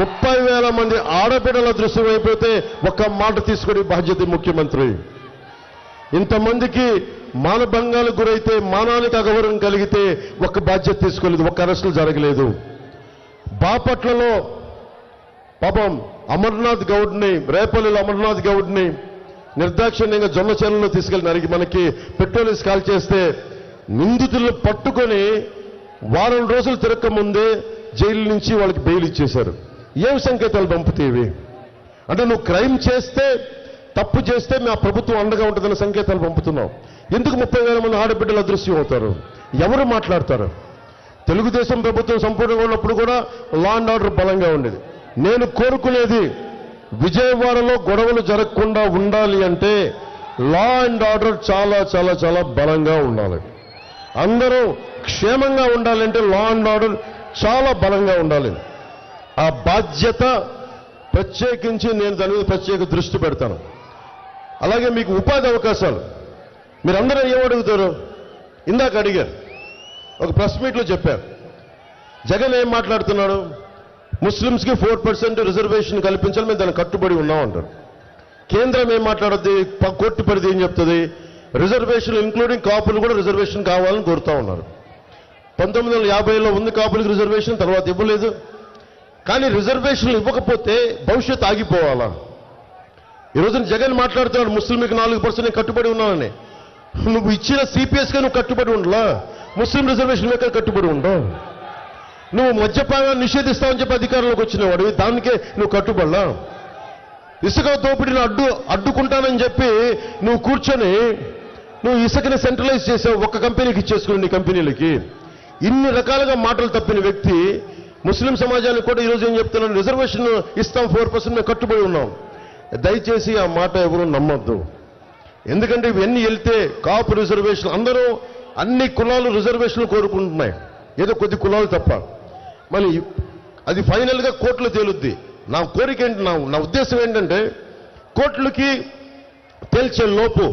30,000 మంది ఆడబిడ్డల దృశ్యం అయిపోతే ఒక్క మాట తీసుకునే బాధ్యత ముఖ్యమంత్రి. ఇంతమందికి మానభంగాలకు గురైతే, మానానికి అగౌరవం కలిగితే ఒక్క బాధ్యత తీసుకోలేదు, ఒక్క అరెస్టులు జరగలేదు. బాపట్లలో పాపం అమర్నాథ్ గౌడ్ని, రేపల్లిలో అమర్నాథ్ గౌడ్ని నిర్దాక్షిణ్యంగా జొన్న చేనులో తీసుకెళ్లి నరికి మనకి పెట్రోలిస్ కాల్ చేస్తే నిందితులను పట్టుకొని వారం రోజులు తిరక్క ముందే జైలు నుంచి వాళ్ళకి బెయిల్ ఇచ్చేశారు. ఏం సంకేతాలు పంపుతీవి? అంటే నువ్వు క్రైమ్ చేస్తే, తప్పు చేస్తే మా ప్రభుత్వం అండగా ఉంటుందన్న సంకేతాలు పంపుతున్నావు. ఎందుకు 30,000 మంది ఆడబిడ్డలు అదృశ్యం అవుతారు? ఎవరు మాట్లాడతారు? తెలుగుదేశం ప్రభుత్వం సంపూర్ణంగా ఉన్నప్పుడు కూడా లా అండ్ ఆర్డర్ బలంగా ఉండేది. నేను కోరుకునేది విజయవాడలో గొడవలు జరగకుండా ఉండాలి అంటే లా అండ్ ఆర్డర్ చాలా చాలా చాలా బలంగా ఉండాలి. అందరూ క్షేమంగా ఉండాలంటే లా అండ్ ఆర్డర్ చాలా బలంగా ఉండాలి. ఆ బాధ్యత ప్రత్యేకించి నేను దాని మీద ప్రత్యేక దృష్టి పెడతాను. అలాగే మీకు ఉపాధి అవకాశాలు మీరందరూ ఏమడుగుతారు? ఇందాక అడిగారు, ఒక ప్రెస్ మీట్లో చెప్పారు. జగన్ ఏం మాట్లాడుతున్నాడు? ముస్లింస్కి 4% రిజర్వేషన్ కల్పించాలి, మేము దానికి కట్టుబడి ఉన్నాం అంటారు. కేంద్రం ఏం మాట్లాడుద్ది? కోర్టు పరిధి ఏం చెప్తుంది? రిజర్వేషన్ ఇంక్లూడింగ్ కాపులు కూడా రిజర్వేషన్ కావాలని కోరుతా ఉన్నారు. 1950లో ఉంది కాపులకు రిజర్వేషన్, తర్వాత ఇవ్వలేదు. కానీ రిజర్వేషన్లు ఇవ్వకపోతే భవిష్యత్తు ఆగిపోవాలా? ఈరోజు జగన్ మాట్లాడుతున్నాడు ముస్లింకి 4% కట్టుబడి ఉన్నానని. నువ్వు ఇచ్చిన సిపిఎస్గా నువ్వు కట్టుబడి ఉండలా, ముస్లిం రిజర్వేషన్ ఎక్కడ కట్టుబడి ఉండవు. నువ్వు మద్యపానాన్ని నిషేధిస్తావని చెప్పి అధికారంలోకి వచ్చిన వాడివి, దానికే నువ్వు కట్టుబడలా. ఇసుక దోపిడీని అడ్డుకుంటానని చెప్పి నువ్వు కూర్చొని నువ్వు ఇసుకని సెంట్రలైజ్ చేసావు, ఒక్క కంపెనీకి ఇచ్చేసుకుని నీ కంపెనీలకి. ఇన్ని రకాలుగా మాటలు తప్పిన వ్యక్తి ముస్లిం సమాజానికి కూడా ఈరోజు ఏం చెప్తున్నాను? రిజర్వేషన్ ఇస్తాం, 4% మేము కట్టుబడి ఉన్నాం. దయచేసి ఆ మాట ఎవరు నమ్మొద్దు. ఎందుకంటే ఇవన్నీ వెళ్తే కాపు రిజర్వేషన్, అందరూ అన్ని కులాలు రిజర్వేషన్లు కోరుకుంటున్నాయి, ఏదో కొద్ది కులాలు తప్ప. మరి అది ఫైనల్గా కోర్టులో తేలుద్ది. నా కోరిక ఏంటి, నా ఉద్దేశం ఏంటంటే కోర్టులకి తేల్చే లోపు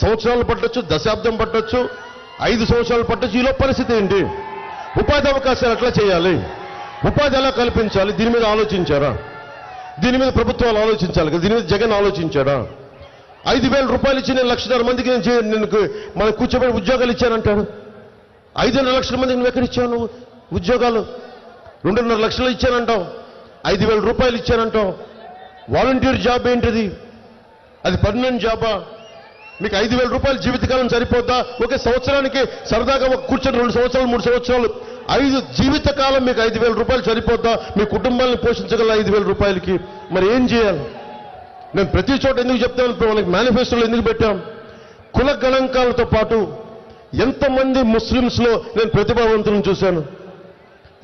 సంవత్సరాలు పట్టొచ్చు, దశాబ్దం పట్టొచ్చు, 5 సంవత్సరాలు పట్టొచ్చు. ఈలో పరిస్థితి ఏంటి? ఉపాధి అవకాశాలు ఎట్లా చేయాలి, ఉపాధి ఎలా కల్పించాలి, దీని మీద ఆలోచించారా? దీని మీద ప్రభుత్వాలు ఆలోచించాలి కదా. దీని మీద జగన్ ఆలోచించాడా? 5,000 రూపాయలు ఇచ్చి నేను 1,50,000 మందికి నేను మన కూర్చోబెట్టి ఉద్యోగాలు ఇచ్చానంటాడు. 5,5 లక్షల మందికి నువ్వు ఎక్కడ ఇచ్చావు? నువ్వు ఉద్యోగాలు 2.5 లక్షలు ఇచ్చానంటావు, 5,000 రూపాయలు ఇచ్చానంటావు. వాలంటీర్ జాబ్ ఏంటిది? అది పర్మనెంట్ జాబా? మీకు 5,000 రూపాయలు జీవితకాలం సరిపోద్దా? ఒకే సంవత్సరానికి సరదాగా ఒక కూర్చొని 2 సంవత్సరాలు 3 సంవత్సరాలు 5 జీవితకాలం మీకు 5,000 రూపాయలు సరిపోద్దా? మీ కుటుంబాలను పోషించగల 5,000 రూపాయలకి మరి ఏం చేయాలి? నేను ప్రతి చోట ఎందుకు చెప్తాను, మనకి మేనిఫెస్టోలో ఎందుకు పెట్టాం? కుల గణాంకాలతో పాటు ఎంతమంది ముస్లింస్లో నేను ప్రతిభావంతులను చూశాను,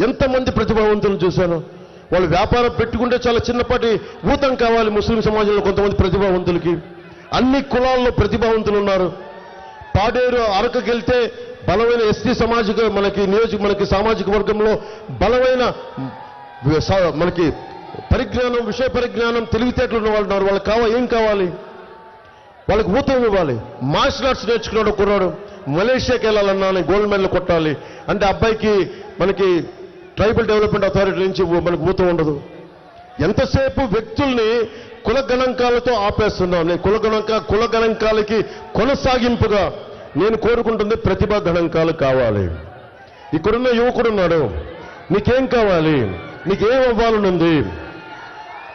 ఎంతమంది ప్రతిభావంతులను చూశాను. వాళ్ళు వ్యాపారం పెట్టుకుంటే చాలా చిన్నపాటి ఊతం కావాలి. ముస్లిం సమాజంలో కొంతమంది ప్రతిభావంతులకి, అన్ని కులాల్లో ప్రతిభావంతులు ఉన్నారు. పాడేరు అరకుకి వెళ్తే బలమైన ఎస్టీ మనకి సామాజిక వర్గంలో బలమైన మనకి పరిజ్ఞానం, విషయ పరిజ్ఞానం, తెలివితేటలు ఉన్న వాళ్ళు ఉన్నారు. వాళ్ళకి ఏం కావాలి? వాళ్ళకి ఊతం ఇవ్వాలి. మార్షల్ ఆర్ట్స్ నేర్చుకున్నాడు కుర్రాడు, మలేషియాకి వెళ్ళాలన్నా గోల్డ్ మెడల్ కొట్టాలి అంటే అబ్బాయికి మనకి ట్రైబల్ డెవలప్మెంట్ అథారిటీ నుంచి మనకు ఊతం ఉండదు. ఎంతసేపు వ్యక్తుల్ని కుల గణాంకాలతో ఆపేస్తున్నాం. నేను కుల గణాంకాలకి కొనసాగింపుగా నేను కోరుకుంటుంది ప్రతిభా గణాంకాలు కావాలి. ఇక్కడున్న యువకుడున్నాడు, నీకేం కావాలి? నీకేం అవ్వాలనుంది?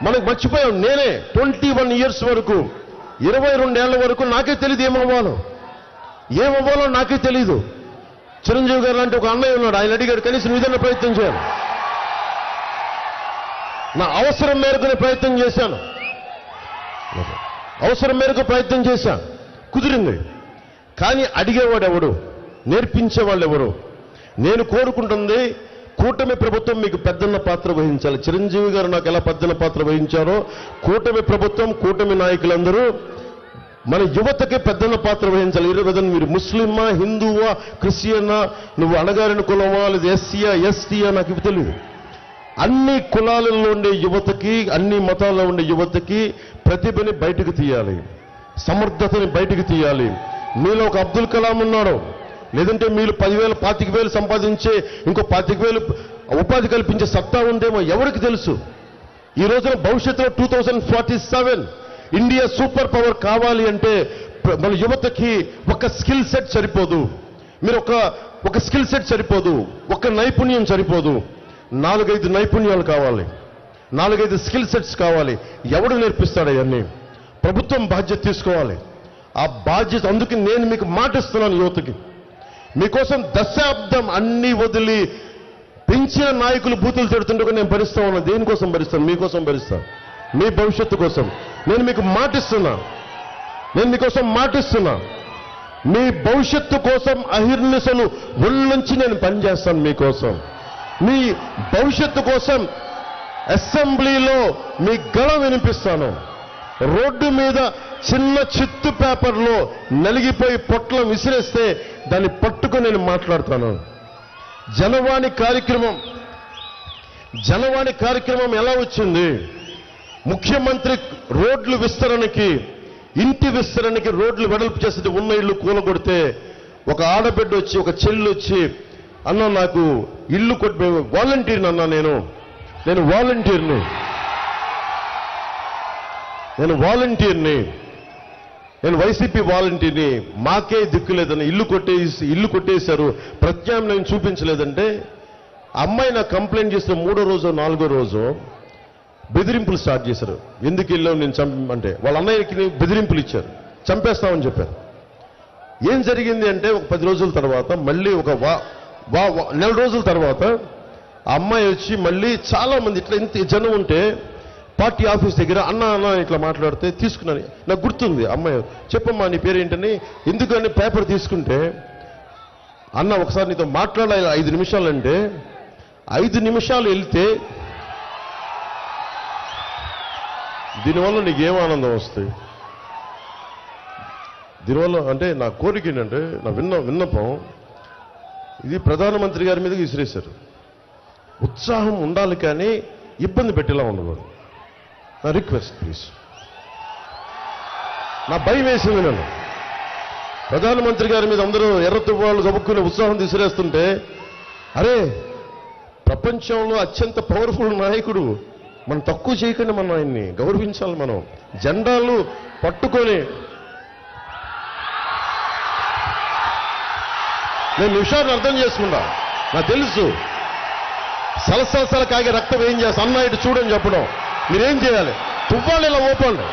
మనకు మర్చిపోయాం. నేనే 21 years వరకు, 22 ఏళ్ల వరకు నాకే తెలియదు ఏమవ్వాలో నాకే తెలీదు. చిరంజీవి గారు లాంటి ఒక అన్నయ్య ఉన్నాడు, ఆయన అడిగాడు కనీసం ఏదైనా ప్రయత్నం చేయాలి. నా అవసరం మేరకు ప్రయత్నం చేశాను, కుదిరింది. కానీ అడిగేవాడు ఎవడు? నేర్పించేవాళ్ళు ఎవరు? నేను కోరుకుంటుంది కూటమి ప్రభుత్వం మీకు పెద్దన్న పాత్ర వహించాలి. చిరంజీవి గారు నాకు ఎలా పెద్దన్న పాత్ర వహించారో కూటమి ప్రభుత్వం, కూటమి నాయకులందరూ మన యువతకి పెద్దన్న పాత్ర వహించాలి. ఈరోజు మీరు ముస్లిమా, హిందువా, క్రిస్టియనా, నువ్వు అణగారిన కులమా, లేదా ఎస్సీయా, ఎస్టీయా, నాకు ఇవి తెలియదు. అన్ని కులాలలో ఉండే యువతకి, అన్ని మతాల్లో ఉండే యువతకి ప్రతిభని బయటకు తీయాలి, సమర్థతని బయటకు తీయాలి. మీలో ఒక అబ్దుల్ కలాం ఉన్నాడు, లేదంటే మీరు 10,000, 25,000 సంపాదించే ఇంకో 25,000 ఉపాధి కల్పించే సత్తా ఉందేమో ఎవరికి తెలుసు. ఈ రోజున భవిష్యత్తులో 2047 ఇండియా సూపర్ పవర్ కావాలి అంటే మన యువతకి ఒక స్కిల్ సెట్ సరిపోదు. మీరు ఒక స్కిల్ సెట్ సరిపోదు, ఒక నైపుణ్యం సరిపోదు, 4-5 నైపుణ్యాలు కావాలి, 4-5 స్కిల్ సెట్స్ కావాలి. ఎవడు నేర్పిస్తాడు అవన్నీ? ప్రభుత్వం బాధ్యత తీసుకోవాలి. ఆ బాధ్యత, అందుకే నేను మీకు మాటిస్తున్నాను యువతకి, మీకోసం దశాబ్దం అన్ని వదిలి పెంచిన నాయకులు బూతులు తిడుతుంటే నేను భరిస్తా ఉన్నా. దేనికోసం భరిస్తాను? మీకోసం భరిస్తాను, మీ భవిష్యత్తు కోసం. నేను మీకు మాటిస్తున్నా, మీకోసం మాటిస్తున్నా. మీ భవిష్యత్తు కోసం అహిర్నిశలు ఒళ్ళుంచి నేను పనిచేస్తాను మీకోసం. మీ భవిష్యత్తు కోసం అసెంబ్లీలో మీ గళం వినిపిస్తాను. రోడ్డు మీద చిన్న చిత్తు పేపర్లో నలిగిపోయి పొట్లం విసిరేస్తే దాన్ని పట్టుకుని నేను మాట్లాడతాను. జనవాణి కార్యక్రమం ఎలా వచ్చింది? ముఖ్యమంత్రి రోడ్లు విస్తరణకి, ఇంటి విస్తరణకి రోడ్లు వెడల్పు చేస్తే ఉన్న ఇల్లు కూలగొడితే ఒక ఆడబిడ్డ వచ్చి, ఒక చెల్లి వచ్చి, అన్న నాకు ఇల్లు కొట్టి వాలంటీర్ని అన్నా, నేను వైసీపీ వాలంటీర్ని, మాకే దిక్కు లేదని ఇల్లు కొట్టేశారు, ప్రత్యామ్నాయం చూపించలేదంటే అమ్మాయి నాకు కంప్లైంట్ చేసిన 3వ రోజు 4వ రోజు బెదిరింపులు స్టార్ట్ చేశారు. ఎందుకు వెళ్ళావు నేను అంటే వాళ్ళ అన్నయ్యకి బెదిరింపులు ఇచ్చారు, చంపేస్తామని చెప్పారు. ఏం జరిగింది అంటే ఒక 10 రోజుల తర్వాత మళ్ళీ ఒక నెల రోజుల తర్వాత ఆ అమ్మాయి వచ్చి మళ్ళీ చాలా మంది ఇట్లా ఇంత జనం ఉంటే పార్టీ ఆఫీస్ దగ్గర అన్న ఇట్లా మాట్లాడితే తీసుకున్నాను. నాకు గుర్తుంది, అమ్మాయి చెప్పమ్మా నీ పేరేంటని. ఎందుకని పేపర్ తీసుకుంటే, అన్న ఒకసారి నీతో మాట్లాడాలి 5 నిమిషాలు అంటే 5 నిమిషాలు వెళ్తే దీనివల్ల నీకేం ఆనందం వస్తాయి? దీనివల్ల అంటే నా కోరిక ఏంటంటే, నా విన్నపం ఇది ప్రధానమంత్రి గారి మీదకి విసిరేశారు. ఉత్సాహం ఉండాలి కానీ ఇబ్బంది పెట్టేలా ఉండకూడదు. నా రిక్వెస్ట్ ప్లీజ్. నా భయం వేసింది. నన్ను ప్రధానమంత్రి గారి మీద అందరూ ఎర్రతువ్వాళ్ళు చదువుకునే ఉత్సాహం తీసిరేస్తుంటే, అరే ప్రపంచంలో అత్యంత పవర్ఫుల్ నాయకుడు, మనం తక్కువ చేయకుండా మనం ఆయన్ని గౌరవించాలి. మనం జెండాలు పట్టుకొని, నేను నిమిషాన్ని అర్థం చేసుకుంటా. నాకు తెలుసు సలసలసల కాగే రక్తం ఏం చేస్తా, అన్న ఇటు చూడని చెప్పడం. మీరేం చేయాలి? తువ్వాళ్ళు ఇలా ఊపండి.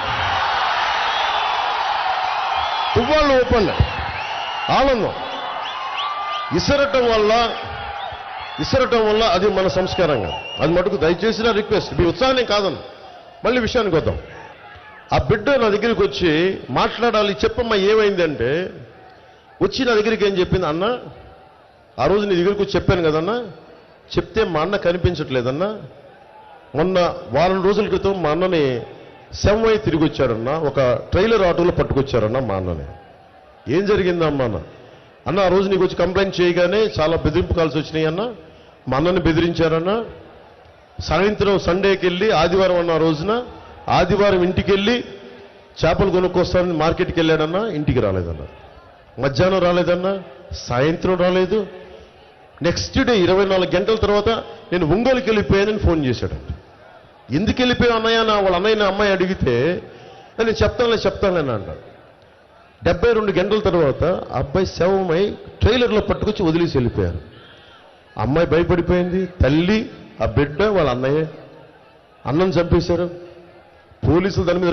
ఆనందం ఇసరటం వల్ల అది మన సంస్కారంగా, అది మటుకు దయచేసి నా రిక్వెస్ట్. మీ ఉత్సాహం కాదన్న. మళ్ళీ విషయానికి వద్దాం. ఆ బిడ్డ నా దగ్గరికి వచ్చి మాట్లాడాలి, చెప్పమ్మా ఏమైంది అంటే, వచ్చి నా దగ్గరికి ఏం చెప్పింది, అన్న ఆ రోజు నీ దగ్గరికి వచ్చి చెప్పాను కదన్నా, చెప్తే మా అన్న కనిపించట్లేదన్నా, మొన్న వారం రోజుల క్రితం మా అన్నని శవమై తిరిగి వచ్చారన్న, ఒక ట్రైలర్ ఆటోలో పట్టుకొచ్చారన్న మా అన్నని. ఏం జరిగిందమ్మా అన్న? ఆ రోజు నీకు వచ్చి కంప్లైంట్ చేయగానే చాలా బెదిరింపు కాల్సి వచ్చినాయి అన్న, మా అన్నని బెదిరించారన్న. సాయంత్రం సండేకి వెళ్ళి ఆదివారం అన్న రోజున ఆదివారం ఇంటికి వెళ్ళి చేపలు కొనుక్కొస్తానని మార్కెట్కి వెళ్ళాడన్నా, ఇంటికి రాలేదన్న. మధ్యాహ్నం రాలేదన్నా, సాయంత్రం రాలేదు. నెక్స్ట్ డే 24 గంటల తర్వాత నేను ఒంగోలుకి వెళ్ళిపోయానని ఫోన్ చేశాడంట. ఎందుకు వెళ్ళిపోయావు అన్నయ్య? వాళ్ళ అన్నయ్య అమ్మాయి అడిగితే నేను చెప్తానని అన్నాడు. 72 గంటల తర్వాత అబ్బాయి శవమై ట్రైలర్లో పట్టుకొచ్చి వదిలేసి వెళ్ళిపోయారు. అమ్మాయి భయపడిపోయింది. తల్లి, ఆ బిడ్డ, వాళ్ళ అన్నయ్య అన్నం చంపేశారు. పోలీసులు దాని మీద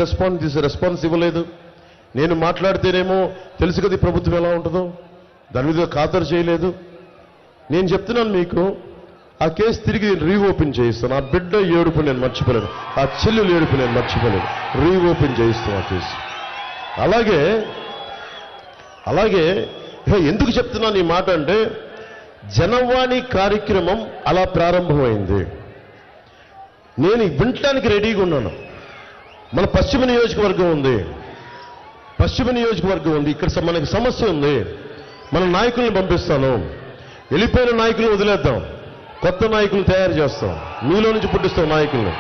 రెస్పాన్స్ ఇవ్వలేదు. నేను మాట్లాడితేనేమో తెలుసు కదా ఈ ప్రభుత్వం ఎలా ఉంటుందో, దాని మీద ఖాతరు చేయలేదు. నేను చెప్తున్నాను మీకు, ఆ కేసు తిరిగి రీఓపెన్ చేయిస్తాను. ఆ బిడ్డ ఏడుపు నేను మర్చిపోలేను, ఆ చెల్లెలు ఏడుపు నేను మర్చిపోలేను. రీఓపెన్ చేయిస్తాను ఆ కేసు. అలాగే ఎందుకు చెప్తున్నాను ఈ మాట అంటే, జనవాణి కార్యక్రమం అలా ప్రారంభమైంది. నేను వినటానికి రెడీగా ఉన్నాను. మన పశ్చిమ నియోజకవర్గం ఉంది, ఇక్కడ మనకి సమస్య ఉంది. మన నాయకుల్ని పంపిస్తాను, వెళ్ళిపోయిన నాయకులను వదిలేద్దాం, కొత్త నాయకులను తయారు చేస్తాం, మీలో నుంచి పుట్టిస్తాం నాయకుల్ని.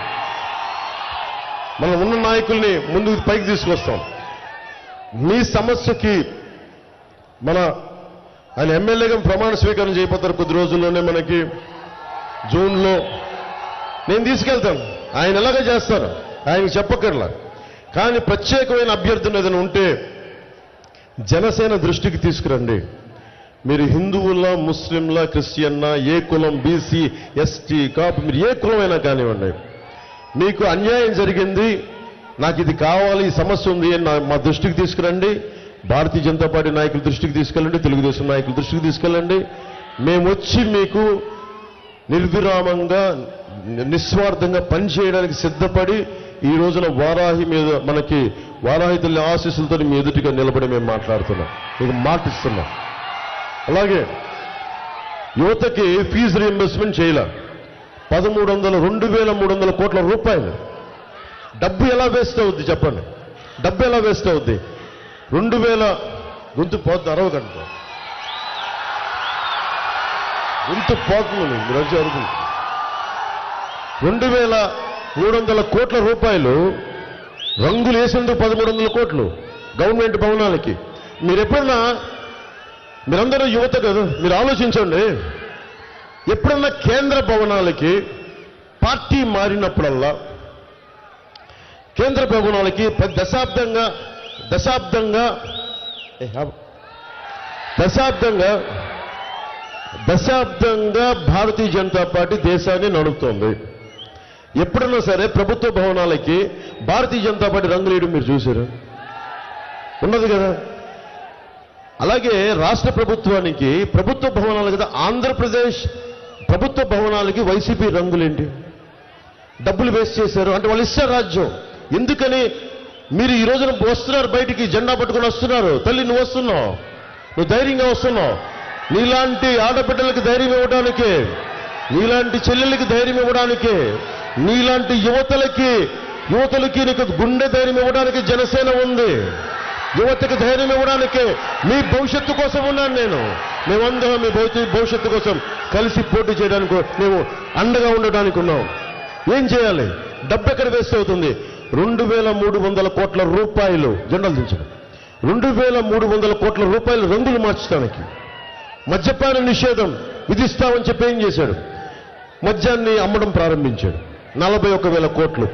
మనం ఉన్న నాయకుల్ని ముందుకు పైకి తీసుకొస్తాం. మీ సమస్యకి ఆయన ఎమ్మెల్యేగా ప్రమాణ స్వీకారం చేయబోతారు కొద్ది రోజుల్లోనే, మనకి జూన్లో. నేను తీసుకెళ్తాను, ఆయన ఎలాగ చేస్తారు ఆయనకి చెప్పక్కర్లా. కానీ ప్రత్యేకమైన అభ్యర్థులు ఏదైనా ఉంటే జనసేన దృష్టికి తీసుకురండి. మీరు హిందువులా, ముస్లింలా, క్రిస్టియన్నా, ఏ కులం, బీసీ, ఎస్టీ, కాపు, మీరు ఏ కులమైనా కానివ్వండి, మీకు అన్యాయం జరిగింది, నాకు ఇది కావాలి, ఈ సమస్య ఉంది అని మా దృష్టికి తీసుకురండి. భారతీయ జనతా పార్టీ నాయకుల దృష్టికి తీసుకెళ్ళండి, తెలుగుదేశం నాయకుల దృష్టికి తీసుకెళ్ళండి. మేము వచ్చి మీకు నిర్విరామంగా, నిస్వార్థంగా పనిచేయడానికి సిద్ధపడి ఈ రోజున వారాహి మీద, మనకి వారాహి తల్లి ఆశీస్సులతో మీ ఎదుటిగా నిలబడి మేము మాట్లాడుతున్నాం, మీకు మాటిస్తున్నాం. అలాగే యువతకి ఫీజు రీయింబర్స్మెంట్ చేయాల 2,300 కోట్ల రూపాయలు. డబ్బు ఎలా వేస్ట్ అవుద్ది చెప్పండి? డబ్బు ఎలా వేస్ట్ అవుద్ది? 2000 గొంతు పోతుంది, అరవగంట గొంతు పోతుంది, మీరు వచ్చి అడుగుతుంది. 2,300 కోట్ల రూపాయలు రంగులు వేసేందుకు 1,300 కోట్లు గవర్నమెంట్ భవనాలకి. మీరందరూ యువత కదా, మీరు ఆలోచించండి. ఎప్పుడన్నా కేంద్ర భవనాలకి పార్టీ మారినప్పుడల్లా కేంద్ర భవనాలకి దశాబ్దంగా భారతీయ జనతా పార్టీ దేశాన్ని నడుపుతోంది. ఎప్పుడన్నా సరే ప్రభుత్వ భవనాలకి భారతీయ జనతా పార్టీ రంగులేయడం మీరు చూశారు? ఉన్నది కదా. అలాగే రాష్ట్ర ప్రభుత్వానికి ప్రభుత్వ భవనాలు కదా, ఆంధ్రప్రదేశ్ ప్రభుత్వ భవనాలకి వైసీపీ రంగులేంటి? డబ్బులు వేస్ట్ చేశారు అంటే వాళ్ళు ఇస్తారు రాజ్యం. ఎందుకని? మీరు ఈ రోజున వస్తున్నారు, బయటికి జెండా పట్టుకొని వస్తున్నారు. తల్లి నువ్వు వస్తున్నావు, నువ్వు ధైర్యంగా వస్తున్నావు. నీలాంటి ఆడబిడ్డలకు ధైర్యం ఇవ్వడానికి, నీలాంటి చెల్లెళ్ళకి ధైర్యం ఇవ్వడానికి, నీలాంటి యువతలకి నీకు గుండె ధైర్యం ఇవ్వడానికి జనసేన ఉంది. యువతకి ధైర్యం ఇవ్వడానికి, మీ భవిష్యత్తు కోసం ఉన్నాను నేను. మేమందరం మీ భవిష్యత్తు కోసం కలిసి పోటీ చేయడానికి, మేము అండగా ఉండడానికి ఉన్నాం. ఏం చేయాలి? డబ్బు ఎక్కడ వేస్ట్ అవుతుంది? 2,300 కోట్ల రూపాయలు జెండాలు దించడం, 2,300 కోట్ల రూపాయలు రంగులు మార్చడానికి. మద్యపాన నిషేధం విధిస్తామని చెప్పి ఏం చేశాడు? మద్యాన్ని అమ్మడం ప్రారంభించాడు. 41,000 కోట్లు.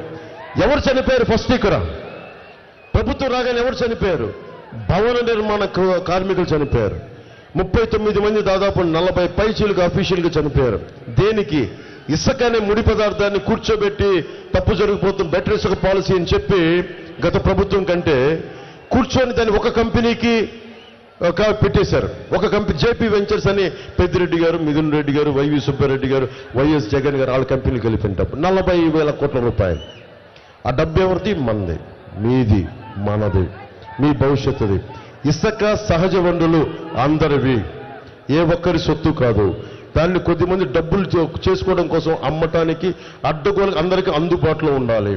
ఎవరు చనిపోయారు ఫస్ట్? ఇక్కడ ప్రభుత్వం రాగానే ఎవరు చనిపోయారు? భవన నిర్మాణ కార్మికులు చనిపోయారు. 39 మంది, దాదాపు 40 పైచీలకు అఫీషియల్గా చనిపోయారు. దేనికి? ఇసుక అనే ముడి పదార్థాన్ని కూర్చోబెట్టి తప్పు జరిగిపోతుంది, బెటర్ ఇసుక పాలసీ అని చెప్పి గత ప్రభుత్వం కంటే కూర్చొని దాన్ని ఒక కంపెనీకి పెట్టేశారు. ఒక కంపెనీ జేపీ వెంచర్స్ అని పెద్దిరెడ్డి గారు, మిథున్ రెడ్డి గారు, వైవి సుబ్బారెడ్డి గారు, వైఎస్ జగన్ గారు వాళ్ళ కంపెనీలు కలిపినప్పుడు 40,000 కోట్ల రూపాయలు. ఆ డబ్బు ఎవరిది? మనది, మీది, మనది, మీ భవిష్యత్తుది. ఇసుక సహజ వనరులు అందరివి, ఏ ఒక్కరి సొత్తు కాదు. దాన్ని కొద్దిమంది డబ్బులు చేసుకోవడం కోసం అమ్మటానికి అడ్డగోలు అందరికీ అందుబాటులో ఉండాలి.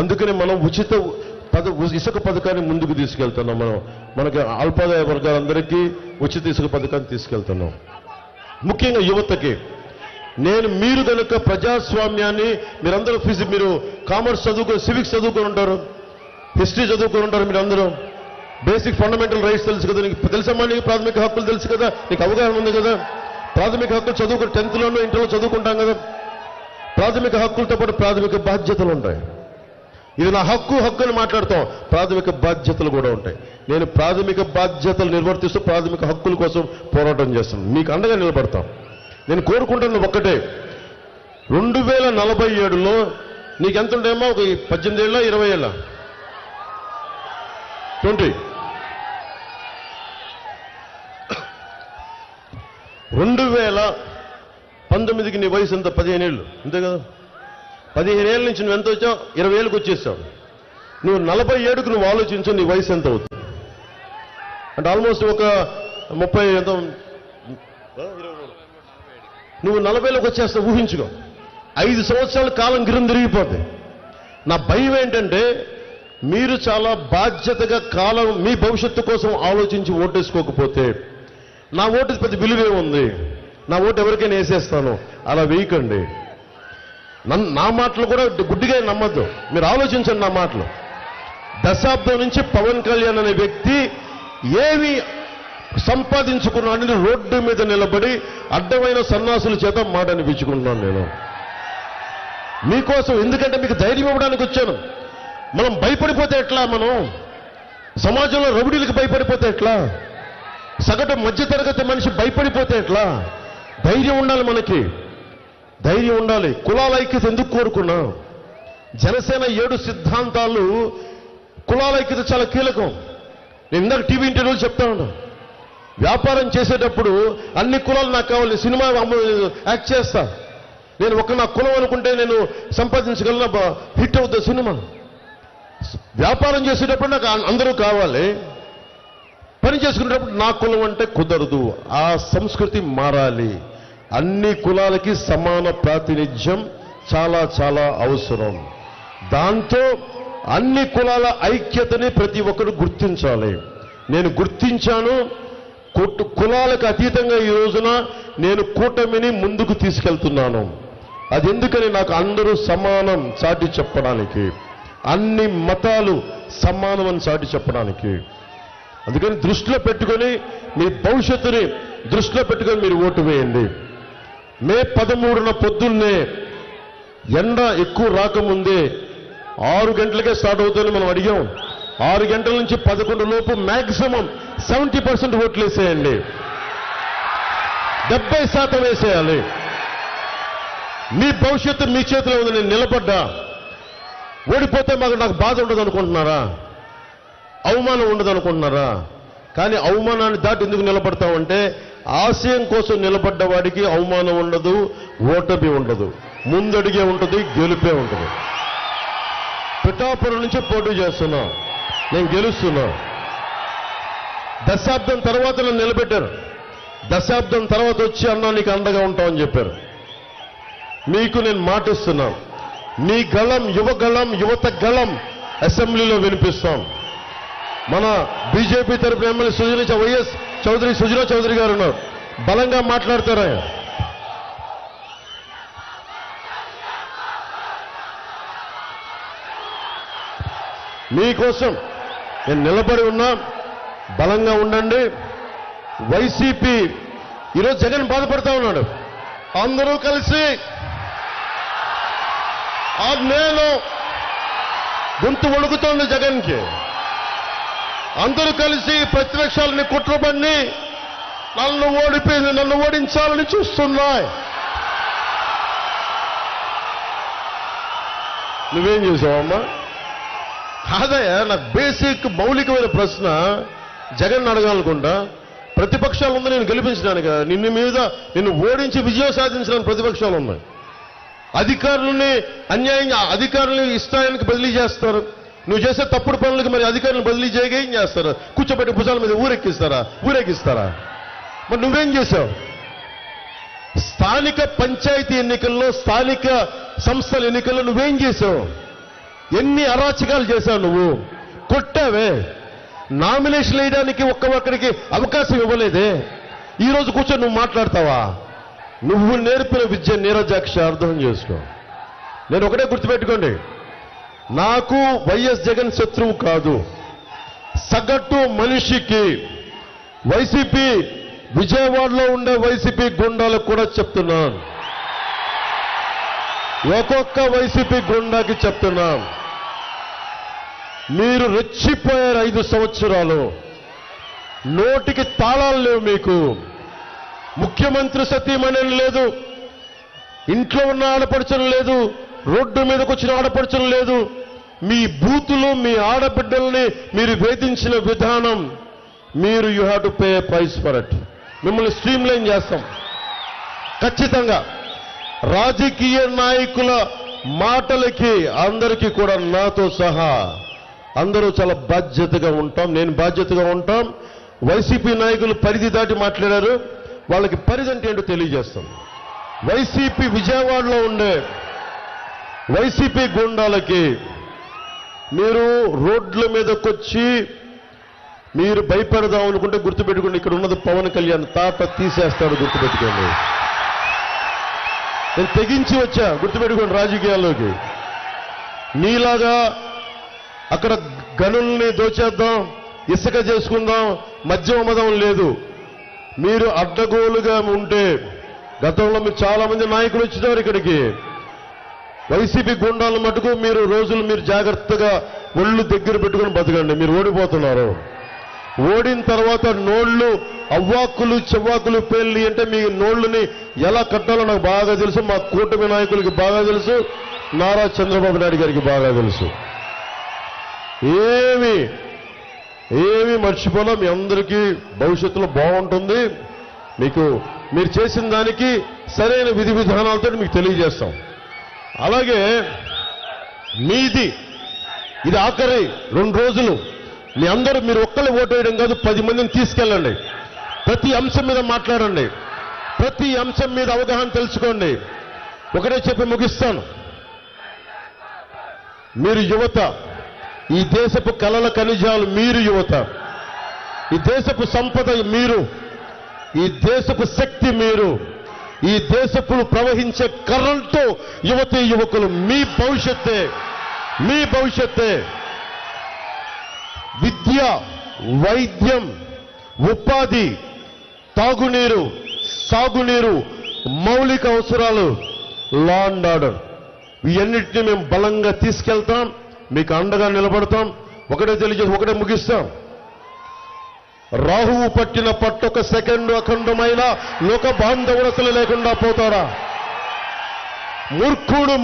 అందుకని మనం ఇసుక పథకాన్ని ముందుకు తీసుకెళ్తున్నాం. మనకి అల్పాదాయ వర్గాలందరికీ ఉచిత ఇసుక పథకాన్ని తీసుకెళ్తున్నాం. ముఖ్యంగా యువతకి మీరు కనుక ప్రజాస్వామ్యాన్ని మీరందరూ మీరు కామర్స్ చదువుకొని సివిక్స్ చదువుకొని ఉంటారు, హిస్టరీ చదువుకొని ఉంటారు. మీరందరూ బేసిక్ ఫండమెంటల్ రైట్స్ తెలుసు కదా, నీకు తెలుసమ్మా, నీకు ప్రాథమిక హక్కులు తెలుసు కదా, నీకు అవగాహన ఉంది కదా. ప్రాథమిక హక్కులు చదువుకుని 10th లోనూ ఇంటర్లో చదువుకుంటాం కదా. ప్రాథమిక హక్కులతో పాటు ప్రాథమిక బాధ్యతలు ఉంటాయి. ఇది నా హక్కు అని మాట్లాడతాం, ప్రాథమిక బాధ్యతలు కూడా ఉంటాయి. నేను ప్రాథమిక బాధ్యతలు నిర్వర్తిస్తూ ప్రాథమిక హక్కుల కోసం పోరాటం చేస్తున్నాను. మీకు అండగా నిలబడతాం. నేను కోరుకుంటున్న ఒక్కటే, 2047లో నీకెంత ఉంటాయేమో, ఒక 18 ఏళ్ళ 20 ఏళ్ళ 20 2019కి నీ వయసు ఎంత? 15 ఏళ్ళు అంతే కదా. 15 ఏళ్ళ నుంచి నువ్వు ఎంత వచ్చావు? 20 ఏళ్ళకి వచ్చేసావు. నువ్వు 47కు నువ్వు ఆలోచించు, నీ వయసు ఎంత అవుతుంది అంటే ఆల్మోస్ట్ ఒక 30 ఎంత, నువ్వు 40లోకి వచ్చేస్తావు. ఊహించుకో, 5 సంవత్సరాల కాలం గిరం తిరిగిపోతాయి. నా భయం ఏంటంటే మీరు చాలా బాధ్యతగా కాలం మీ భవిష్యత్తు కోసం ఆలోచించి ఓటేసుకోకపోతే, నా ఓటు పెద్ద విలువే ఉంది, నా ఓటు ఎవరికైనా వేసేస్తాను, అలా వేయకండి. నా మాటలు కూడా గుడ్డిగా నమ్మద్దు, మీరు ఆలోచించండి నా మాటలు. దశాబ్దం నుంచి పవన్ కళ్యాణ్ అనే వ్యక్తి ఏమి సంపాదించుకున్నాడని రోడ్డు మీద నిలబడి అడ్డమైన సన్నాసుల చేత మాట అనిపించుకుంటున్నాను నేను మీకోసం. ఎందుకంటే మీకు ధైర్యం ఇవ్వడానికి వచ్చాను. మనం భయపడిపోతే ఎట్లా? మనం సమాజంలో రౌడీలకు భయపడిపోతే ఎట్లా? సగటు మధ్యతరగతి మనిషి భయపడిపోతే ఎట్లా? ధైర్యం ఉండాలి, మనకి ధైర్యం ఉండాలి. కులాల ఐక్యత ఎందుకు కోరుకున్నా? జనసేన 7 సిద్ధాంతాలు, కులాల ఐక్యత చాలా కీలకం. నేను ఇందాక టీవీ ఇంటర్వ్యూలు చెప్తా ఉన్నా, వ్యాపారం చేసేటప్పుడు అన్ని కులాలు నాకు కావాలి, సినిమా యాక్ట్ చేస్తా, నేను నా కులం అనుకుంటే నేను సంపాదించగలను, హిట్ అవుతుంది సినిమా. వ్యాపారం చేసేటప్పుడు నాకు అందరూ కావాలి, పని చేసుకునేటప్పుడు నా కులం అంటే కుదరదు. ఆ సంస్కృతి మారాలి. అన్ని కులాలకి సమాన ప్రాతినిధ్యం చాలా చాలా అవసరం. దాంతో అన్ని కులాల ఐక్యతని ప్రతి ఒక్కరు గుర్తించాలి. నేను గుర్తించాను. కులాలకు అతీతంగా ఈ రోజున నేను కూటమిని ముందుకు తీసుకెళ్తున్నాను. అది ఎందుకని, నాకు అందరూ సమానం చాటి చెప్పడానికి, అన్ని మతాలు సమానం అని చాటి చెప్పడానికి. అందుకని దృష్టిలో పెట్టుకొని, మీ భవిష్యత్తుని దృష్టిలో పెట్టుకొని మీరు ఓటు వేయండి. మే 13న పొద్దున్నే ఎండ ఎక్కువ రాకముందే 6 గంటలకే స్టార్ట్ అవుతుందని మనం అడిగాం. 6 గంటల నుంచి 11 లోపు మ్యాక్సిమం 70% ఓట్లు వేసేయండి. 70% వేసేయాలి. మీ భవిష్యత్తు మీ చేతిలో ఉంది. నేను నిలబడ్డా. ఓడిపోతే నాకు బాధ ఉండదు అనుకుంటున్నారా? అవమానం ఉండదు అనుకుంటున్నారా? కానీ అవమానాన్ని దాటి ఎందుకు నిలబడతామంటే, ఆశయం కోసం నిలబడ్డ వాడికి అవమానం ఉండదు, ఓటమి ఉండదు, ముందడిగే ఉంటుంది, గెలుపే ఉంటుంది. పిఠాపురం నుంచి పోటీ చేస్తున్నా, నేను గెలుస్తున్నా. దశాబ్దం తర్వాత నన్ను నిలబెట్టారు. దశాబ్దం తర్వాత వచ్చి అన్నా నీకు అండగా ఉంటామని చెప్పారు. మీకు నేను మాటిస్తున్నా, మీ గళం, యువత గళం అసెంబ్లీలో వినిపిస్తాం. మన బీజేపీ తరపున ఎమ్మెల్యే వైఎస్ సుజనా చౌదరి గారు ఉన్నారు, బలంగా మాట్లాడతారా? మీకోసం నేను నిలబడి ఉన్నా, బలంగా ఉండండి. వైసీపీ ఈరోజు జగన్ బాధపడతా ఉన్నాడు. అందరూ కలిసి నేను గొంతు వణుకుతోంది జగన్కి. అందరూ కలిసి ప్రతిపక్షాలని కుట్రబడి నన్ను ఓడించాలని చూస్తున్నాయి. నువ్వేం చేసావమ్మా? కాదయ్యా, నాకు బేసిక్ మౌలికమైన ప్రశ్న జగన్ అడగాలనుకుంటా. ప్రతిపక్షాలు ఉంది నేను గెలిపించడానికి, నిన్ను ఓడించి విజయం సాధించడానికి ప్రతిపక్షాలు ఉన్నాయి. అధికారులని అన్యాయంగా అధికారులని ఇష్టానికి బదిలీ చేస్తారు. నువ్వు చేసే తప్పుడు పనులకు మరి అధికారులను బదిలీ చేయగా ఏం చేస్తారు? కూర్చోబెట్టి భుజాల మీద ఊరెక్కిస్తారా? మరి నువ్వేం చేశావు? స్థానిక పంచాయతీ ఎన్నికల్లో, స్థానిక సంస్థల ఎన్నికల్లో నువ్వేం చేశావు? ఎన్ని అరాచకాలు చేశావు? నువ్వు కొట్టావే. నామినేషన్ వేయడానికి ఒక్కరికి అవకాశం ఇవ్వలేదే. ఈరోజు కూర్చొని నువ్వు మాట్లాడతావా? నువ్వు నేర్పిన విద్య నీరజాక్ష అర్థం చేసుకో. నేను ఒకటే గుర్తుపెట్టుకోండి, నాకు వైఎస్ జగన్ శత్రువు కాదు. సగటు మనిషికి వైసీపీ, విజయవాడలో ఉండే వైసీపీ గుండాలకు కూడా చెప్తున్నాను, ఒక్కొక్క వైసీపీ గుండాకి చెప్తున్నాం, మీరు రెచ్చిపోయారు 5 సంవత్సరాలు. నోటికి తాళాలు లేవు మీకు. ముఖ్యమంత్రి సతీమణి లేదు, ఇంట్లో ఉన్న ఆడపడుచలు లేదు, రోడ్డు మీదకి వచ్చిన ఆడపడుచలు లేదు. మీ బూతులు, మీ ఆడబిడ్డల్ని మీరు వేధించిన విధానం, మీరు you have to pay price for it. మిమ్మల్ని స్ట్రీమ్ లైన్ చేస్తాం ఖచ్చితంగా. రాజకీయ నాయకుల మాటలకి అందరికీ కూడా నాతో సహా అందరూ చాలా బాధ్యతగా ఉంటాం. నేను బాధ్యతగా ఉంటాం. వైసీపీ నాయకులు పరిధి దాటి మాట్లాడారు, వాళ్ళకి పరిధి అంటే ఏంటో తెలియజేస్తాం. వైసీపీ విజయవాడలో ఉండే వైసీపీ గుండాలకి మీరు రోడ్ల మీదకొచ్చి మీరు భయపడదాం అనుకుంటే గుర్తుపెట్టుకోండి, ఇక్కడ ఉన్నది పవన్ కళ్యాణ్, తాట తీసేస్తాడు, గుర్తుపెట్టుకోండి. నేను తెగించి వచ్చా, గుర్తుపెట్టుకోండి. రాజకీయాల్లోకి నీలాగా అక్కడ గనుల్ని దోచేద్దాం, ఇసుక చేసుకుందాం, మద్యం అమ్మదం లేదు. మీరు అడ్డగోలుగా ఉంటే, గతంలో మీరు చాలా మంది నాయకులు వచ్చినారు ఇక్కడికి, వైసీపీ గుండాలను మటుకు మీరు రోజులు మీరు జాగ్రత్తగా ఒళ్ళు దగ్గర పెట్టుకుని బతకండి. మీరు ఓడిపోతున్నారు. ఓడిన తర్వాత నోళ్లు అవ్వాక్కులు చెవ్వాకులు పేర్లు అంటే మీ నోళ్లని ఎలా కట్టాలో నాకు బాగా తెలుసు, మా కూటమి నాయకులకి బాగా తెలుసు, నారా చంద్రబాబు నాయుడు గారికి బాగా తెలుసు. ఏమి మర్చిపోలా. మీ అందరికీ భవిష్యత్తులో బాగుంటుంది. మీరు చేసిన దానికి సరైన విధి విధానాలతో మీకు తెలియజేస్తాం. అలాగే ఇది ఆఖరి 2 రోజులు. మీ అందరూ మీరు ఒక్కళ్ళు ఓటు వేయడం కాదు, 10 మందిని తీసుకెళ్ళండి. ప్రతి అంశం మీద మాట్లాడండి, ప్రతి అంశం మీద అవగాహన తెలుసుకోండి. ఒకటే చెప్పి ముగిస్తాను. మీరు యువత, ఈ దేశపు కలల ఖనిజాలు మీరు యువత, ఈ దేశపు సంపద మీరు, ఈ దేశపు శక్తి మీరు, ఈ దేశపు ప్రవహించే కరెంటు యువతీ యువకులు. మీ భవిష్యత్తే. విద్య, వైద్యం, ఉపాధి, తాగునీరు, సాగునీరు, మౌలిక అవసరాలు, లా అండ్ ఆర్డర్, ఇవన్నిటిని మేము బలంగా తీసుకెళ్తాం, మీకు అండగా నిలబడతాం. ఒకటే ముగిస్తాం. రాహువు పట్టిన పట్టొక సెకండు అఖండమైన లోక బాంధవుడతలు లేకుండా పోతాడా? మూర్ఖుడు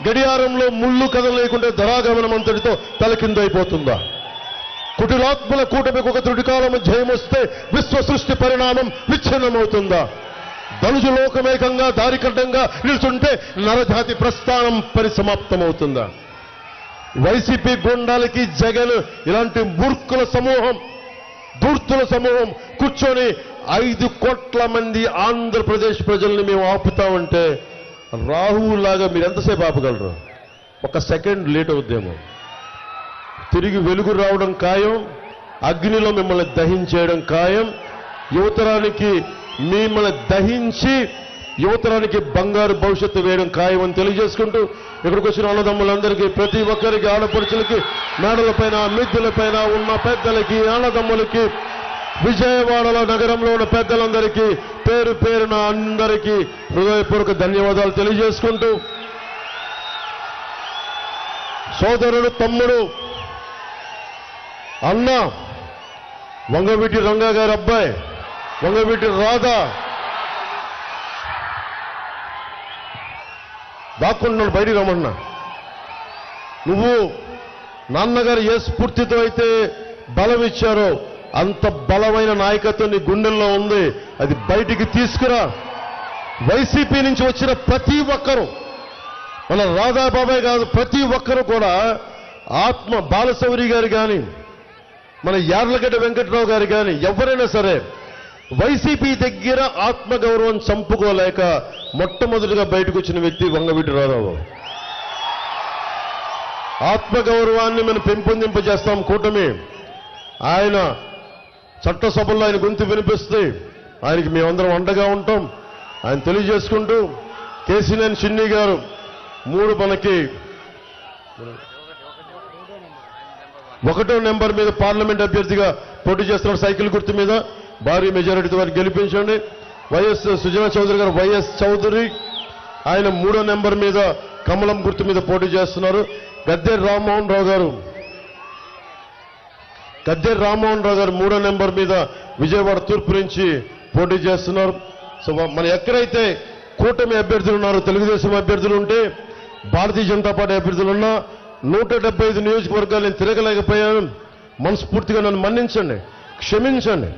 గడియారంలో ముళ్ళు కదలలేకుంటే ధరాగమనం అంతటితో తలకిందైపోతుందా? కుటిలాత్మల కూటమికి ఒక త్రుటికాలము జయమొస్తే విశ్వ సృష్టి పరిణామం విచ్ఛిన్నమవుతుందా? ధనుజు లోకమేకంగా దారికడ్డంగా నిలుచుంటే నరజాతి ప్రస్థానం పరిసమాప్తమవుతుందా? వైసీపీ గుండాలకి జగన్ ఇలాంటి మూర్ఖుల సమూహం, ధూర్తుల సమూహం కూర్చొని 5 కోట్ల మంది ఆంధ్రప్రదేశ్ ప్రజల్ని మేము ఆపుతామంటే రాహువులాగా మీరు ఎంతసేపు ఆపగలరు? 1 సెకండ్ లేట్ అవుద్దేమో. తిరిగి వెలుగు రావడం ఖాయం, అగ్నిలో మిమ్మల్ని దహించేయడం ఖాయం. యువతరానికి మిమ్మల్ని దహించి యువతరానికి బంగారు భవిష్యత్తు వేయడం ఖాయం అని తెలియజేసుకుంటూ, ఇక్కడికి వచ్చిన అన్నదమ్ములందరికీ, ప్రతి ఒక్కరికి, ఆడపడుచులకి, మేడలపైన, మిద్దెలపైన ఉన్న పెద్దలకి, అన్నదమ్ములకి, విజయవాడలో నగరంలో ఉన్న పెద్దలందరికీ పేరు పేరున అందరికీ హృదయపూర్వక ధన్యవాదాలు తెలియజేసుకుంటూ, సోదరుడు, తమ్ముడు, అన్న వంగవీటి రంగా గారి అబ్బాయి వంగవీటి రాధా దాక్కుంటున్నాడు, బయటికి రమ్మన్నా. నువ్వు నాన్నగారు ఏ స్ఫూర్తితో అయితే బలం ఇచ్చారో అంత బలమైన నాయకత్వం నీ గుండెల్లో ఉంది, అది బయటికి తీసుకురా. వైసీపీ నుంచి వచ్చిన ప్రతి ఒక్కరూ, మన రాధాబాబాయ్ కాదు, ప్రతి ఒక్కరూ కూడా ఆత్మ బాలశౌరి గారు కానీ, మన యార్లగడ్డ వెంకట్రావు గారు కానీ, ఎవరైనా సరే వైసీపీ దగ్గర ఆత్మగౌరవం చంపుకోలేక మొట్టమొదటిగా బయటకు వచ్చిన వ్యక్తి వంగవీటి రాధాబాబు. ఆత్మగౌరవాన్ని మనం పెంపొందింపజేస్తాం కూటమి. ఆయన చట్టసభల్లో ఆయన గొంతు వినిపిస్తే ఆయనకి మేమందరం అండగా ఉంటాం. ఆయన తెలియజేసుకుంటూ కేసీనేని చిన్ని గారు 3 మనకి 1వ నెంబర్ మీద పార్లమెంట్ అభ్యర్థిగా పోటీ చేస్తున్నారు. సైకిల్ గుర్తు మీద భారీ మెజారిటీతో వారిని గెలిపించండి. వైఎస్ సుజనా చౌదరి గారు వైఎస్ చౌదరి ఆయన 3వ నెంబర్ మీద కమలం గుర్తు మీద పోటీ చేస్తున్నారు. గద్దె రామ్మోహన్ రావు గారు 3వ నెంబర్ మీద విజయవాడ తూర్పు నుంచి పోటీ చేస్తున్నారు. సో మన ఎక్కడైతే కూటమి అభ్యర్థులు ఉన్నారో, తెలుగుదేశం అభ్యర్థులు ఉంటే, భారతీయ జనతా పార్టీ అభ్యర్థులు ఉన్నా 175 నియోజకవర్గాలు నేను తిరగలేకపోయాను. మనస్ఫూర్తిగా నన్ను మన్నించండి, క్షమించండి.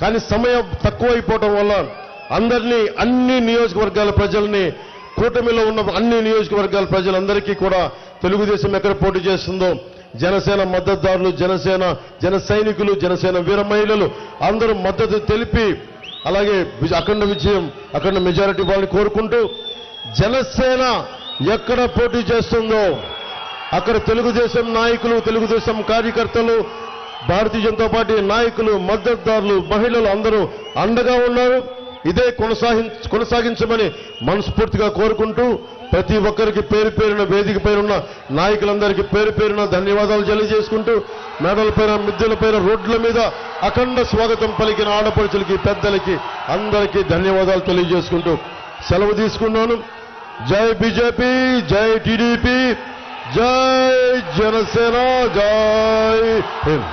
కానీ సమయం తక్కువైపోవటం వల్ల అందరినీ, అన్ని నియోజకవర్గాల ప్రజల్ని, కూటమిలో ఉన్న అన్ని నియోజకవర్గాల ప్రజలందరికీ కూడా తెలుగుదేశం ఎక్కడ పోటీ చేస్తుందో జనసేన మద్దతుదారులు, జన సైనికులు, జనసేన వీర మహిళలు అందరూ మద్దతు తెలిపి అలాగే అఖండ విజయం, అఖండ మెజారిటీ వాళ్ళని కోరుకుంటూ, జనసేన ఎక్కడ పోటీ చేస్తుందో అక్కడ తెలుగుదేశం నాయకులు, తెలుగుదేశం కార్యకర్తలు, భారతీయ జనతా పార్టీ నాయకులు, మద్దతుదారులు, మహిళలు అందరూ అండగా ఉన్నారు. ఇదే కొనసాగించమని మనస్ఫూర్తిగా కోరుకుంటూ, ప్రతి ఒక్కరికి పేరు పేరున, వేదిక పేరున్న నాయకులందరికీ పేరు పేరున ధన్యవాదాలు తెలియజేసుకుంటూ, మేడల పైన, మిద్దెల పైన, రోడ్ల మీద అఖండ స్వాగతం పలికిన ఆడపడుచులకి, పెద్దలకి అందరికీ ధన్యవాదాలు తెలియజేసుకుంటూ సెలవు తీసుకున్నాను. జై బీజేపీ, జై టీడీపీ, జై జనసేన, జై హింద్.